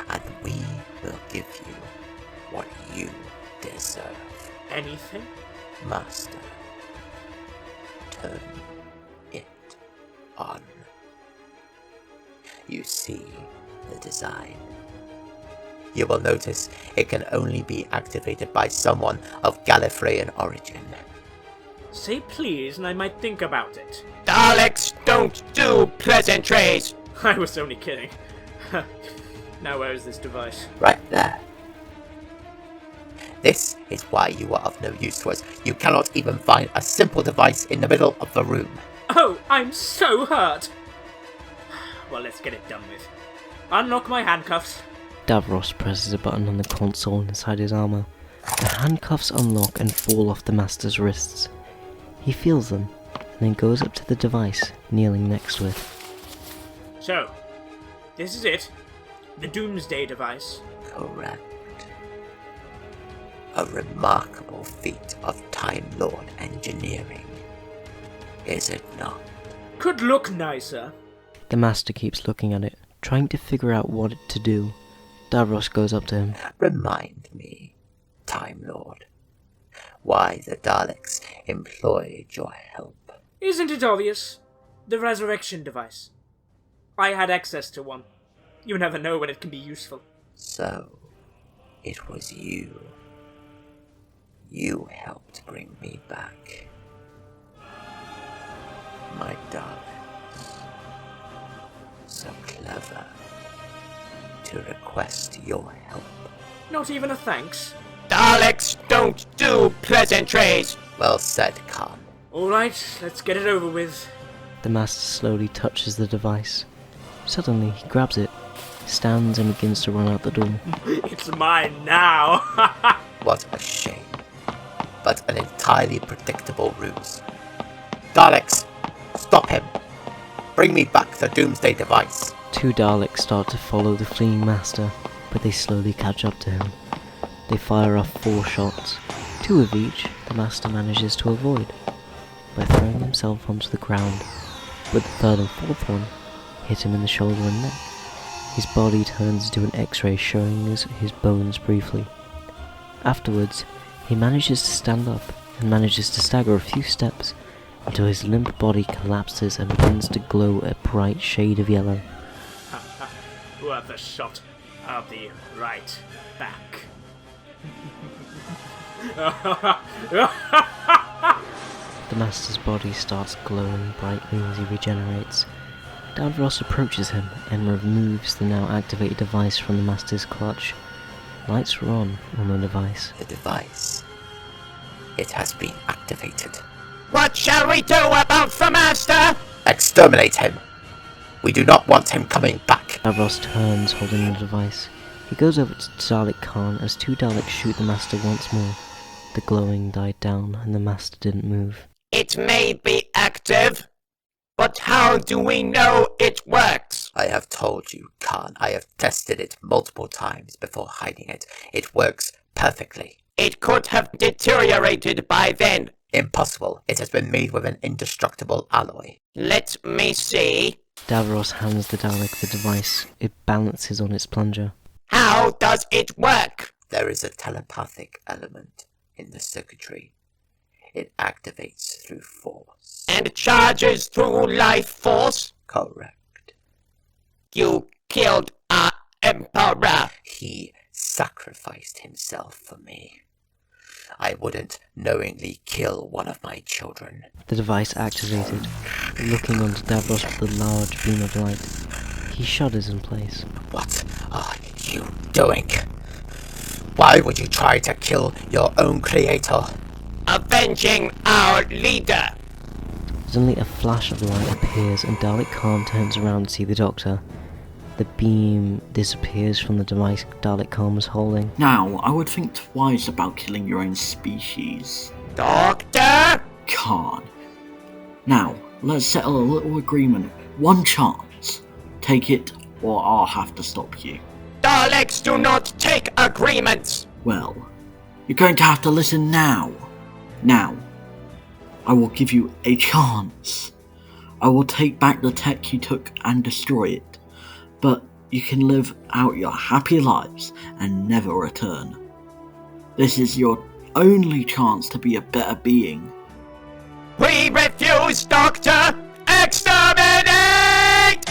Speaker 7: and we will give you what you deserve.
Speaker 3: Anything?
Speaker 7: Master, turn it on. You see the design. You will notice it can only be activated by someone of Gallifreyan origin.
Speaker 3: Say please and I might think about it.
Speaker 5: Daleks don't do pleasantries.
Speaker 3: I was only kidding. Now where is this device?
Speaker 7: Right there. This is why you are of no use to us. You cannot even find a simple device in the middle of the room.
Speaker 3: Oh, I'm so hurt! Well, let's get it done with. Unlock my handcuffs.
Speaker 1: Davros presses a button on the console inside his armor. The handcuffs unlock and fall off the Master's wrists. He feels them, and then goes up to the device, kneeling next to it.
Speaker 3: So, this is it. The Doomsday device.
Speaker 7: Correct. A remarkable feat of Time Lord engineering, is it not?
Speaker 3: Could look nicer.
Speaker 1: The Master keeps looking at it, trying to figure out what to do. Davros goes up to him.
Speaker 7: Remind me, Time Lord, why the Daleks employed your help.
Speaker 3: Isn't it obvious? The resurrection device. I had access to one. You never know when it can be useful.
Speaker 7: So, it was you. You helped bring me back. My Daleks. So clever to request your help.
Speaker 3: Not even a thanks.
Speaker 5: Daleks don't do pleasantries.
Speaker 7: Well said, Kahn.
Speaker 3: Alright, let's get it over with.
Speaker 1: The Master slowly touches the device. Suddenly, he grabs it, stands and begins to run out the door.
Speaker 3: It's mine now!
Speaker 7: What a shame. But an entirely predictable ruse. Daleks, stop him! Bring me back the Doomsday device.
Speaker 1: Two Daleks start to follow the fleeing Master, but they slowly catch up to him. They fire off 4 shots. 2 of each the Master manages to avoid by throwing himself onto the ground, but the 3rd and 4th one hit him in the shoulder and neck. His body turns into an X-ray showing his bones briefly. Afterwards, he manages to stand up and manages to stagger a few steps until his limp body collapses and begins to glow a bright shade of yellow.
Speaker 3: Worth a shot. I'll be right back.
Speaker 1: The Master's body starts glowing brightly as he regenerates. Davros approaches him and removes the now activated device from the Master's clutch. Lights are on the device.
Speaker 7: The device. It has been activated.
Speaker 5: What shall we do about the Master?
Speaker 7: Exterminate him! We do not want him coming back!
Speaker 1: Davros turns, holding the device. He goes over to Dalek Kahn as 2 Daleks shoot the Master once more. The glowing died down and the Master didn't move.
Speaker 5: It may be active, But how do we know it works?
Speaker 7: I have told you, Kahn. I have tested it multiple times before hiding it. It works perfectly.
Speaker 5: It could have deteriorated by then.
Speaker 7: Impossible. It has been made with an indestructible alloy.
Speaker 5: Let me see.
Speaker 1: Davros hands the Dalek the device. It balances on its plunger.
Speaker 5: How does it work?
Speaker 7: There is a telepathic element in the circuitry. It activates through force.
Speaker 5: And charges through life force?
Speaker 7: Correct.
Speaker 5: You killed our Emperor.
Speaker 7: He sacrificed himself for me. I wouldn't knowingly kill one of my children.
Speaker 1: The device activated, looking onto Davros with a large beam of light. He shudders in place.
Speaker 7: What are you doing? Why would you try to kill your own creator?
Speaker 5: Avenging our leader.
Speaker 1: Suddenly a flash of light appears and Dalek Kahn turns around to see the Doctor. The beam disappears from the device Dalek Kahn was holding.
Speaker 2: Now, I would think twice about killing your own species.
Speaker 5: Doctor?
Speaker 2: Kahn. Now, let's settle a little agreement. One chance. Take it, or I'll have to stop you.
Speaker 5: Daleks do not take agreements.
Speaker 2: Well, you're going to have to listen now. Now, I will give you a chance. I will take back the tech you took and destroy it. But you can live out your happy lives and never return. This is your only chance to be a better being.
Speaker 5: We refuse, Doctor! Exterminate!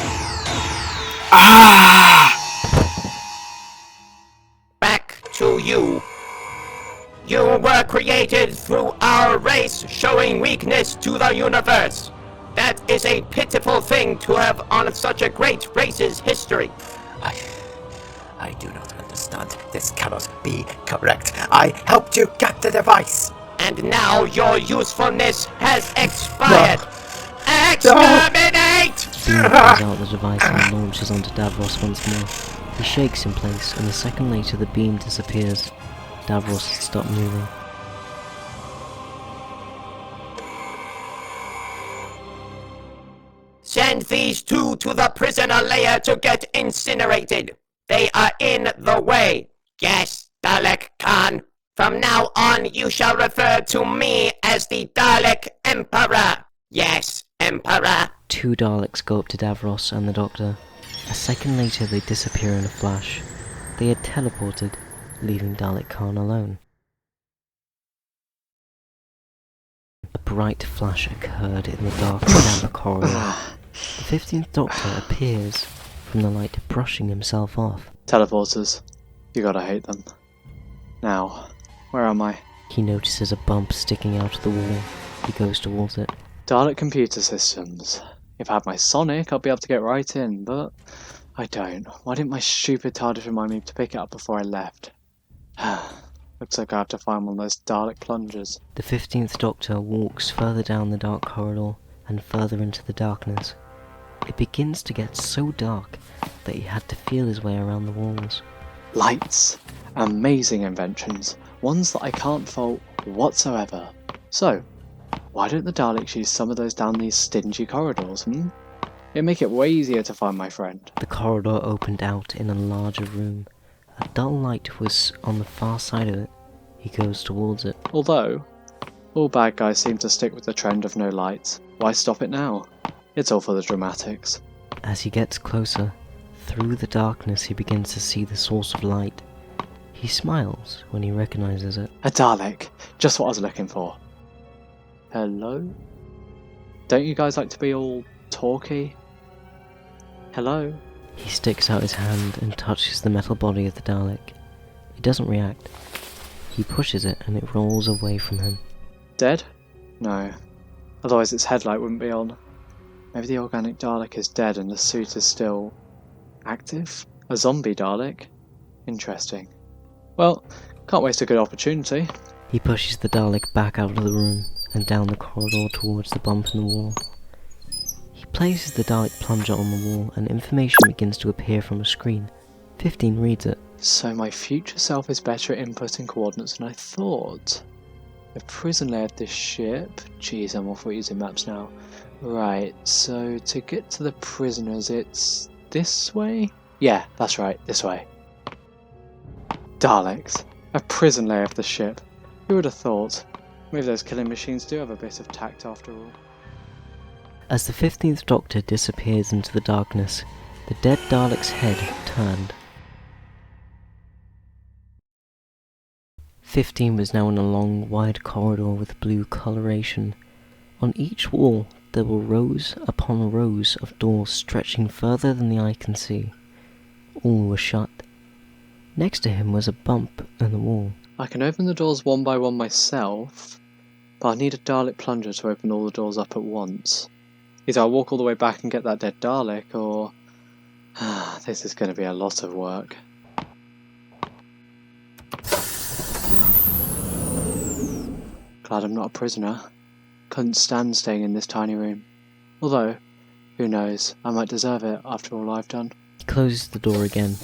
Speaker 5: Back to you. You were created through our race showing weakness to the universe. That is a pitiful thing to have on such a great race's history.
Speaker 7: I do not understand. This cannot be correct. I helped you get the device.
Speaker 5: And now your usefulness has expired. Exterminate!
Speaker 1: Beam pulls out the device and launches onto Davros once more. He shakes in place, and a second later the beam disappears. Davros stopped moving.
Speaker 5: Send these two to the prisoner layer to get incinerated. They are in the way. Yes, Dalek Kahn. From now on, you shall refer to me as the Dalek Emperor. Yes, Emperor.
Speaker 1: Two Daleks go up to Davros and the Doctor. A second later they disappear in a flash. They had teleported, leaving Dalek Kahn alone. A bright flash occurred in the dark down the corridor. The 15th Doctor appears from the light, brushing himself off.
Speaker 4: Teleporters. You gotta hate them. Now, where am I?
Speaker 1: He notices a bump sticking out of the wall. He goes towards it.
Speaker 4: Dalek computer systems. If I had my Sonic, I'd be able to get right in, but I don't. Why didn't my stupid TARDIS remind me to pick it up before I left? Looks like I have to find one of those Dalek plungers.
Speaker 1: The 15th Doctor walks further down the dark corridor and further into the darkness. It begins to get so dark that he had to feel his way around the walls.
Speaker 4: Lights. Amazing inventions. Ones that I can't fault whatsoever. So, why don't the Daleks use some of those down these stingy corridors, It'd make it way easier to find my friend.
Speaker 1: The corridor opened out in a larger room. A dull light was on the far side of it. He goes towards it.
Speaker 4: Although, all bad guys seem to stick with the trend of no lights. Why stop it now? It's all for the dramatics.
Speaker 1: As he gets closer, through the darkness he begins to see the source of light. He smiles when he recognizes it.
Speaker 4: A Dalek. Just what I was looking for. Hello? Don't you guys like to be all talky? Hello?
Speaker 1: He sticks out his hand and touches the metal body of the Dalek. It doesn't react. He pushes it and it rolls away from him.
Speaker 4: Dead? No. Otherwise its headlight wouldn't be on. Maybe the organic Dalek is dead and the suit is still active? A zombie Dalek? Interesting. Well, can't waste a good opportunity.
Speaker 1: He pushes the Dalek back out of the room and down the corridor towards the bump in the wall. He places the Dalek plunger on the wall and information begins to appear from a screen. 15 reads it.
Speaker 4: So my future self is better at inputting coordinates than I thought. The prison layer of this ship, geez, I'm awful using maps now, Right, so to get to the prisoners, it's this way? Yeah, that's right, this way. Daleks. A prison layer of the ship. Who would have thought? Maybe those killing machines do have a bit of tact after all.
Speaker 1: As the 15th Doctor disappears into the darkness, the dead Dalek's head turned. 15 was now in a long, wide corridor with blue coloration. On each wall, there were rows upon rows of doors stretching further than the eye can see. All were shut. Next to him was a bump in the wall.
Speaker 4: I can open the doors one by one myself, but I need a Dalek plunger to open all the doors up at once. Either I walk all the way back and get that dead Dalek, or... this is going to be a lot of work. Glad I'm not a prisoner. Couldn't stand staying in this tiny room. Although, who knows, I might deserve it after all I've done.
Speaker 1: He closes the door again,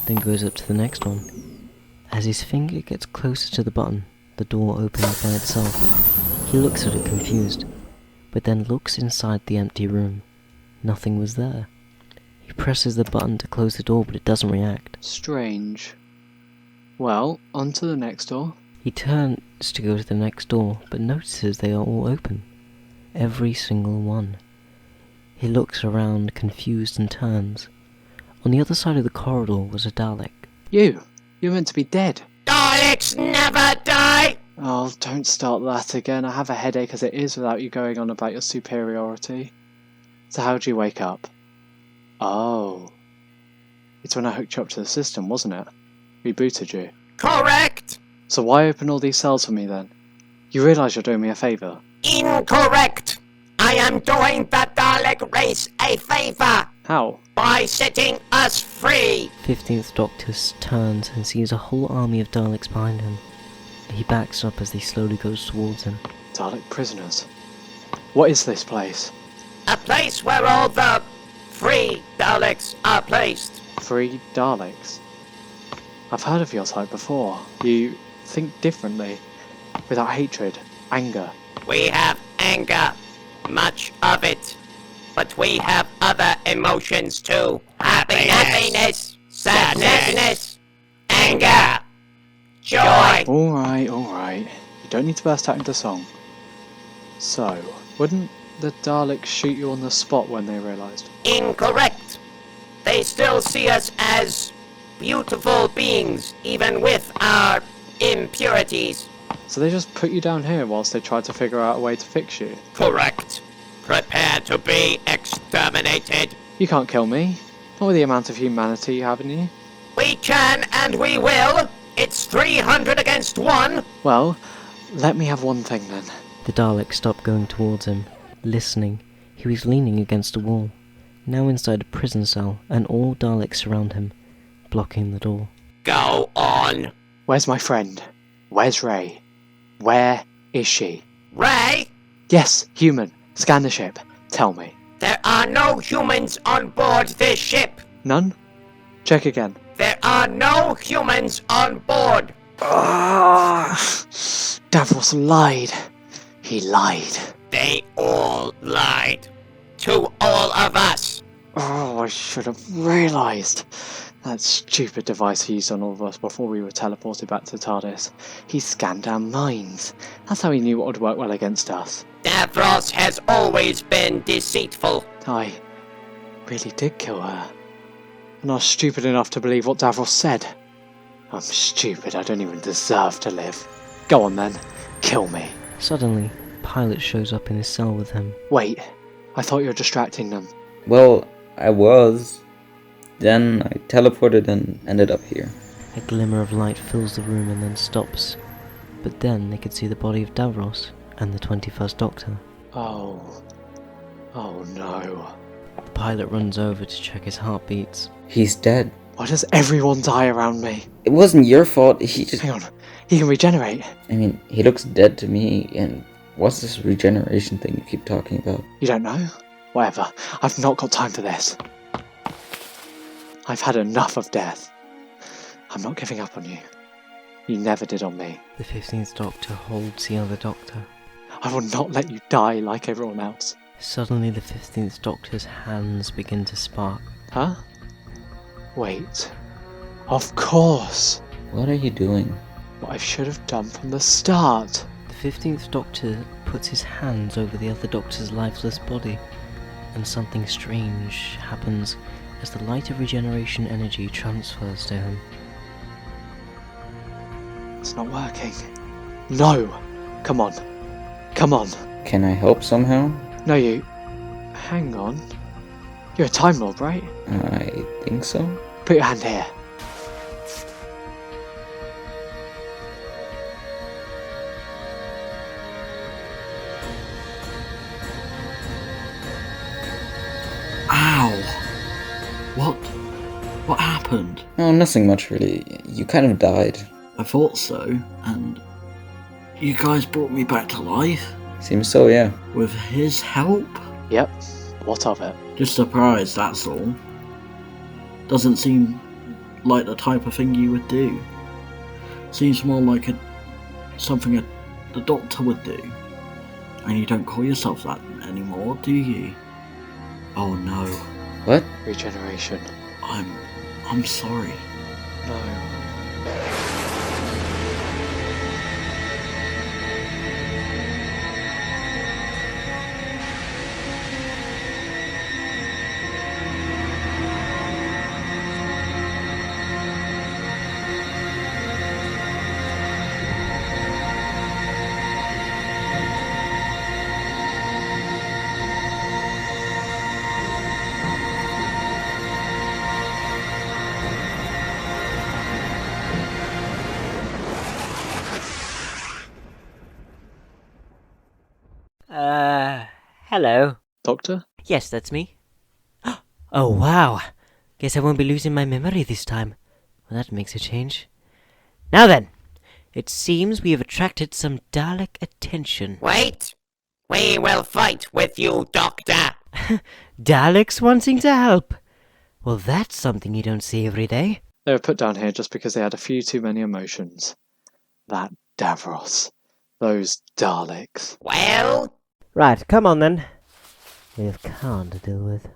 Speaker 1: then goes up to the next one. As his finger gets closer to the button, the door opens by itself. He looks at it confused, but then looks inside the empty room. Nothing was there. He presses the button to close the door, but it doesn't react.
Speaker 4: Strange. Well, on to the next door.
Speaker 1: He turns to go to the next door, but notices they are all open. Every single one. He looks around, confused, and turns. On the other side of the corridor was a Dalek.
Speaker 4: You're meant to be dead.
Speaker 5: Daleks never die!
Speaker 4: Oh, don't start that again. I have a headache as it is without you going on about your superiority. So how'd you wake up? Oh. It's when I hooked you up to the system, wasn't it? Rebooted you.
Speaker 5: Correct!
Speaker 4: So why open all these cells for me then? You realise you're doing me a favour?
Speaker 5: Incorrect! I am doing the Dalek race a favour!
Speaker 4: How?
Speaker 5: By setting us free!
Speaker 1: 15th Doctor turns and sees a whole army of Daleks behind him. He backs up as he slowly goes towards him.
Speaker 4: Dalek prisoners. What is this place?
Speaker 5: A place where all the free Daleks are placed.
Speaker 4: Free Daleks? I've heard of your type before. You think differently, without hatred, anger.
Speaker 5: We have anger, much of it. But we have other emotions too. Happiness, sadness, anger, joy.
Speaker 4: Alright. You don't need to burst out into song. So, wouldn't the Daleks shoot you on the spot when they realised?
Speaker 5: Incorrect. They still see us as beautiful beings, even with our impurities.
Speaker 4: So they just put you down here whilst they tried to figure out a way to fix you?
Speaker 5: Correct. Prepare to be exterminated.
Speaker 4: You can't kill me. Not with the amount of humanity you have in you.
Speaker 5: We can and we will. It's 300 against 1.
Speaker 4: Well, let me have one thing then.
Speaker 1: The Dalek stopped going towards him, listening. He was leaning against a wall, now inside a prison cell, and all Daleks surround him, blocking the door.
Speaker 5: Go on.
Speaker 4: Where's my friend? Where's Ray? Where is she?
Speaker 5: Ray,
Speaker 4: Yes, human. Scan the ship. Tell me.
Speaker 5: there are no humans on board this ship.
Speaker 4: None? Check again.
Speaker 5: There are no humans on board.
Speaker 4: Davros lied. He lied.
Speaker 5: They all lied. To all of us.
Speaker 4: Oh, I should have realised. That stupid device he used on all of us before we were teleported back to TARDIS. He scanned our minds. That's how he knew what would work well against us.
Speaker 5: Davros has always been deceitful.
Speaker 4: I really did kill her. And I was stupid enough to believe what Davros said. I'm stupid, I don't even deserve to live. Go on then, kill me.
Speaker 1: Suddenly, Pilot shows up in his cell with him.
Speaker 4: Wait, I thought you were distracting them.
Speaker 6: Well, I was. Then I teleported and ended up here.
Speaker 1: A glimmer of light fills the room and then stops. But then they could see the body of Davros and the 21st Doctor.
Speaker 4: Oh no.
Speaker 1: The pilot runs over to check his heartbeats.
Speaker 6: He's dead.
Speaker 4: Why does everyone die around me?
Speaker 6: It wasn't your fault, he just...
Speaker 4: Hang on, he can regenerate.
Speaker 6: I mean, he looks dead to me, and what's this regeneration thing you keep talking about?
Speaker 4: You don't know? Whatever, I've not got time for this. I've had enough of death. I'm not giving up on you. You never did on me.
Speaker 1: The 15th Doctor holds the other Doctor.
Speaker 4: I will not let you die like everyone else.
Speaker 1: Suddenly the 15th Doctor's hands begin to spark.
Speaker 4: Huh? Wait. Of course!
Speaker 6: What are you doing?
Speaker 4: What I should have done from the start.
Speaker 1: The 15th Doctor puts his hands over the other Doctor's lifeless body, and something strange happens as the light of regeneration energy transfers to him.
Speaker 4: It's not working. No! Come on. Come on.
Speaker 6: Can I help somehow?
Speaker 4: No, you... Hang on. You're a Time Lord, right?
Speaker 6: I think so.
Speaker 4: Put your hand here.
Speaker 2: Ow! What happened?
Speaker 6: Oh, nothing much really. You kind of died.
Speaker 2: I thought so, and you guys brought me back to life?
Speaker 6: Seems so, yeah.
Speaker 2: With his help?
Speaker 4: Yep. What of it?
Speaker 2: Just surprised, that's all. Doesn't seem like the type of thing you would do. Seems more like something the Doctor would do. And you don't call yourself that anymore, do you? Oh no.
Speaker 6: What?
Speaker 4: Regeneration.
Speaker 2: I'm sorry.
Speaker 4: No.
Speaker 1: Hello.
Speaker 4: Doctor?
Speaker 1: Yes, that's me. Oh, wow. Guess I won't be losing my memory this time. Well, that makes a change. Now then, it seems we have attracted some Dalek attention.
Speaker 5: Wait! We will fight with you, Doctor!
Speaker 1: Daleks wanting to help? Well, that's something you don't see every day.
Speaker 4: They were put down here just because they had a few too many emotions. That Davros. Those Daleks.
Speaker 5: Well?
Speaker 1: Right, come on then. We have Kahn to deal with.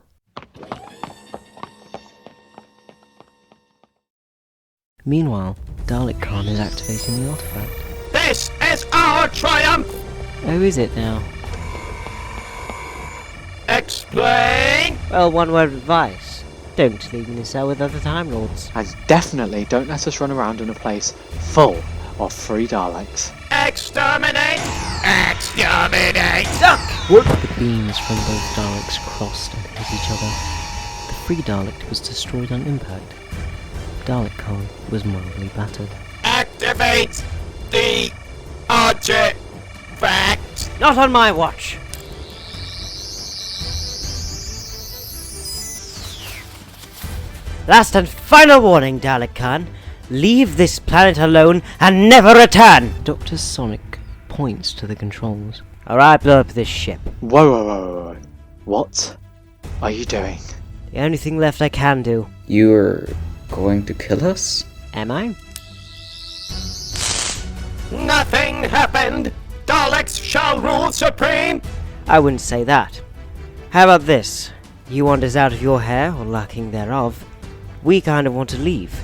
Speaker 1: Meanwhile, Dalek Kahn is activating the artifact.
Speaker 5: This is our triumph!
Speaker 1: Oh, is it now?
Speaker 5: Explain!
Speaker 1: Well, one word of advice. Don't leave me in a cell with other Time Lords.
Speaker 4: And definitely don't let us run around in a place full of free Daleks.
Speaker 5: Exterminate! Exterminate!
Speaker 1: The beams from both Daleks crossed and hit each other. The free Dalek was destroyed on impact. Dalek Kahn was mildly battered.
Speaker 5: Activate the artifact!
Speaker 1: Not on my watch! Last and final warning, Dalek Kahn. Leave this planet alone and never return! Dr. Sonic points to the controls. Alright, blow up this ship.
Speaker 4: Whoa. What are you doing?
Speaker 1: The only thing left I can do.
Speaker 6: You're going to kill us?
Speaker 1: Am I?
Speaker 5: Nothing happened! Daleks shall rule supreme!
Speaker 1: I wouldn't say that. How about this? You want us out of your hair, or lacking thereof. We kind of want to leave.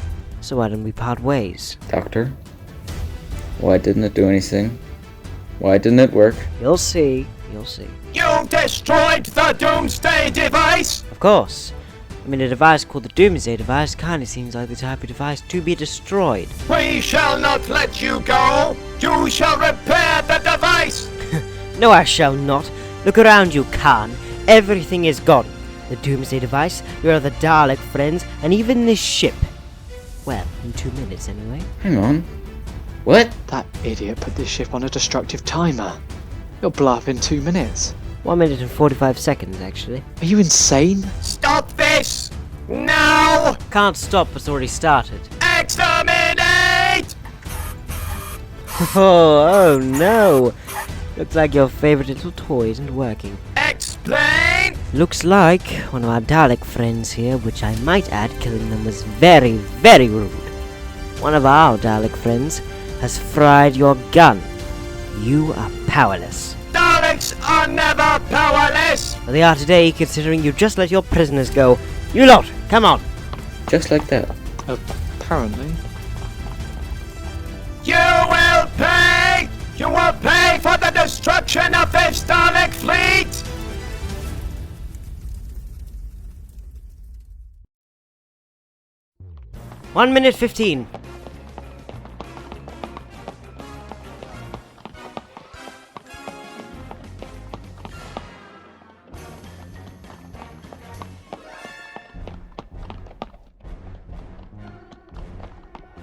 Speaker 1: So why don't we part ways?
Speaker 6: Doctor? Why didn't it do anything? Why didn't it work?
Speaker 1: You'll see. You'll see.
Speaker 5: You destroyed the Doomsday device!
Speaker 1: Of course. I mean, a device called the Doomsday device kind of seems like the type of device to be destroyed.
Speaker 5: We shall not let you go! You shall repair the device!
Speaker 1: No, I shall not. Look around you, Kahn. Everything is gone. The Doomsday device, your other Dalek friends, and even this ship. Well, in 2 minutes anyway.
Speaker 6: Hang on. What?
Speaker 4: That idiot put this ship on a destructive timer. It'll blow up in 2 minutes.
Speaker 1: 1 minute and 45 seconds, actually.
Speaker 4: Are you insane?
Speaker 5: Stop this! Now!
Speaker 1: Can't stop what's already started.
Speaker 5: Exterminate!
Speaker 1: Oh no! Looks like your favorite little toy isn't working.
Speaker 5: Explain!
Speaker 1: Looks like one of our Dalek friends here, which I might add, killing them was very, very rude. One of our Dalek friends has fried your gun. You are powerless.
Speaker 5: Dalek Daleks are never powerless!
Speaker 1: Well, they are today, considering you just let your prisoners go. You lot, come on!
Speaker 6: Just like that.
Speaker 4: Apparently.
Speaker 5: You will pay! You will pay for the destruction of this Dalek fleet!
Speaker 1: One minute 15.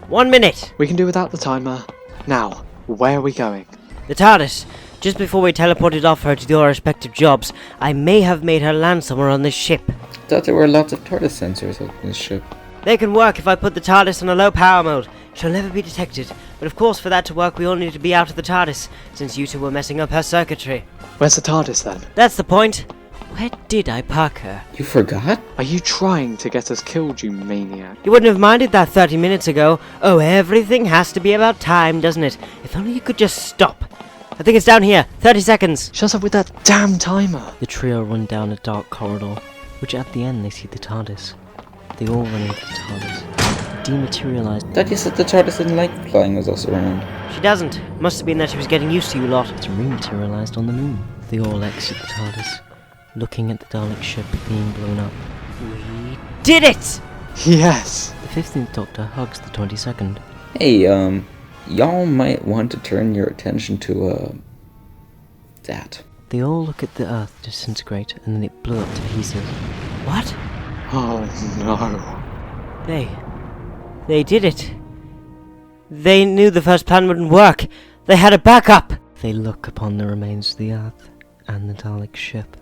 Speaker 1: One minute!
Speaker 4: We can do without the timer. Now, where are we going?
Speaker 1: The TARDIS. Just before we teleported off her to your respective jobs, I may have made her land somewhere on this ship.
Speaker 6: I thought there were lots of TARDIS sensors on this ship.
Speaker 1: They can work if I put the TARDIS on a low power mode. She'll never be detected. But of course, for that to work, we all need to be out of the TARDIS, since you two were messing up her circuitry.
Speaker 4: Where's the TARDIS then?
Speaker 1: That's the point. Where did I park her?
Speaker 6: You forgot?
Speaker 4: Are you trying to get us killed, you maniac?
Speaker 1: You wouldn't have minded that 30 minutes ago. Oh, everything has to be about time, doesn't it? If only you could just stop. I think it's down here. 30 seconds.
Speaker 4: Shut up with that damn timer!
Speaker 1: The trio run down a dark corridor, which at the end they see the TARDIS. They all run into the TARDIS. Dematerialized.
Speaker 6: Thought you said the TARDIS didn't like flying with us around.
Speaker 1: She doesn't. Must have been that she was getting used to you lot. It's rematerialized on the moon. They all exit the TARDIS, looking at the Dalek ship being blown up. We did it!
Speaker 4: Yes!
Speaker 1: The 15th Doctor hugs the 22nd.
Speaker 6: Hey, y'all might want to turn your attention to, that.
Speaker 1: They all look at the Earth disintegrate, and then it blew up to pieces. What?
Speaker 4: Oh no.
Speaker 1: They did it. They knew the first plan wouldn't work. They had a backup. They look upon the remains of the Earth and the Dalek ship.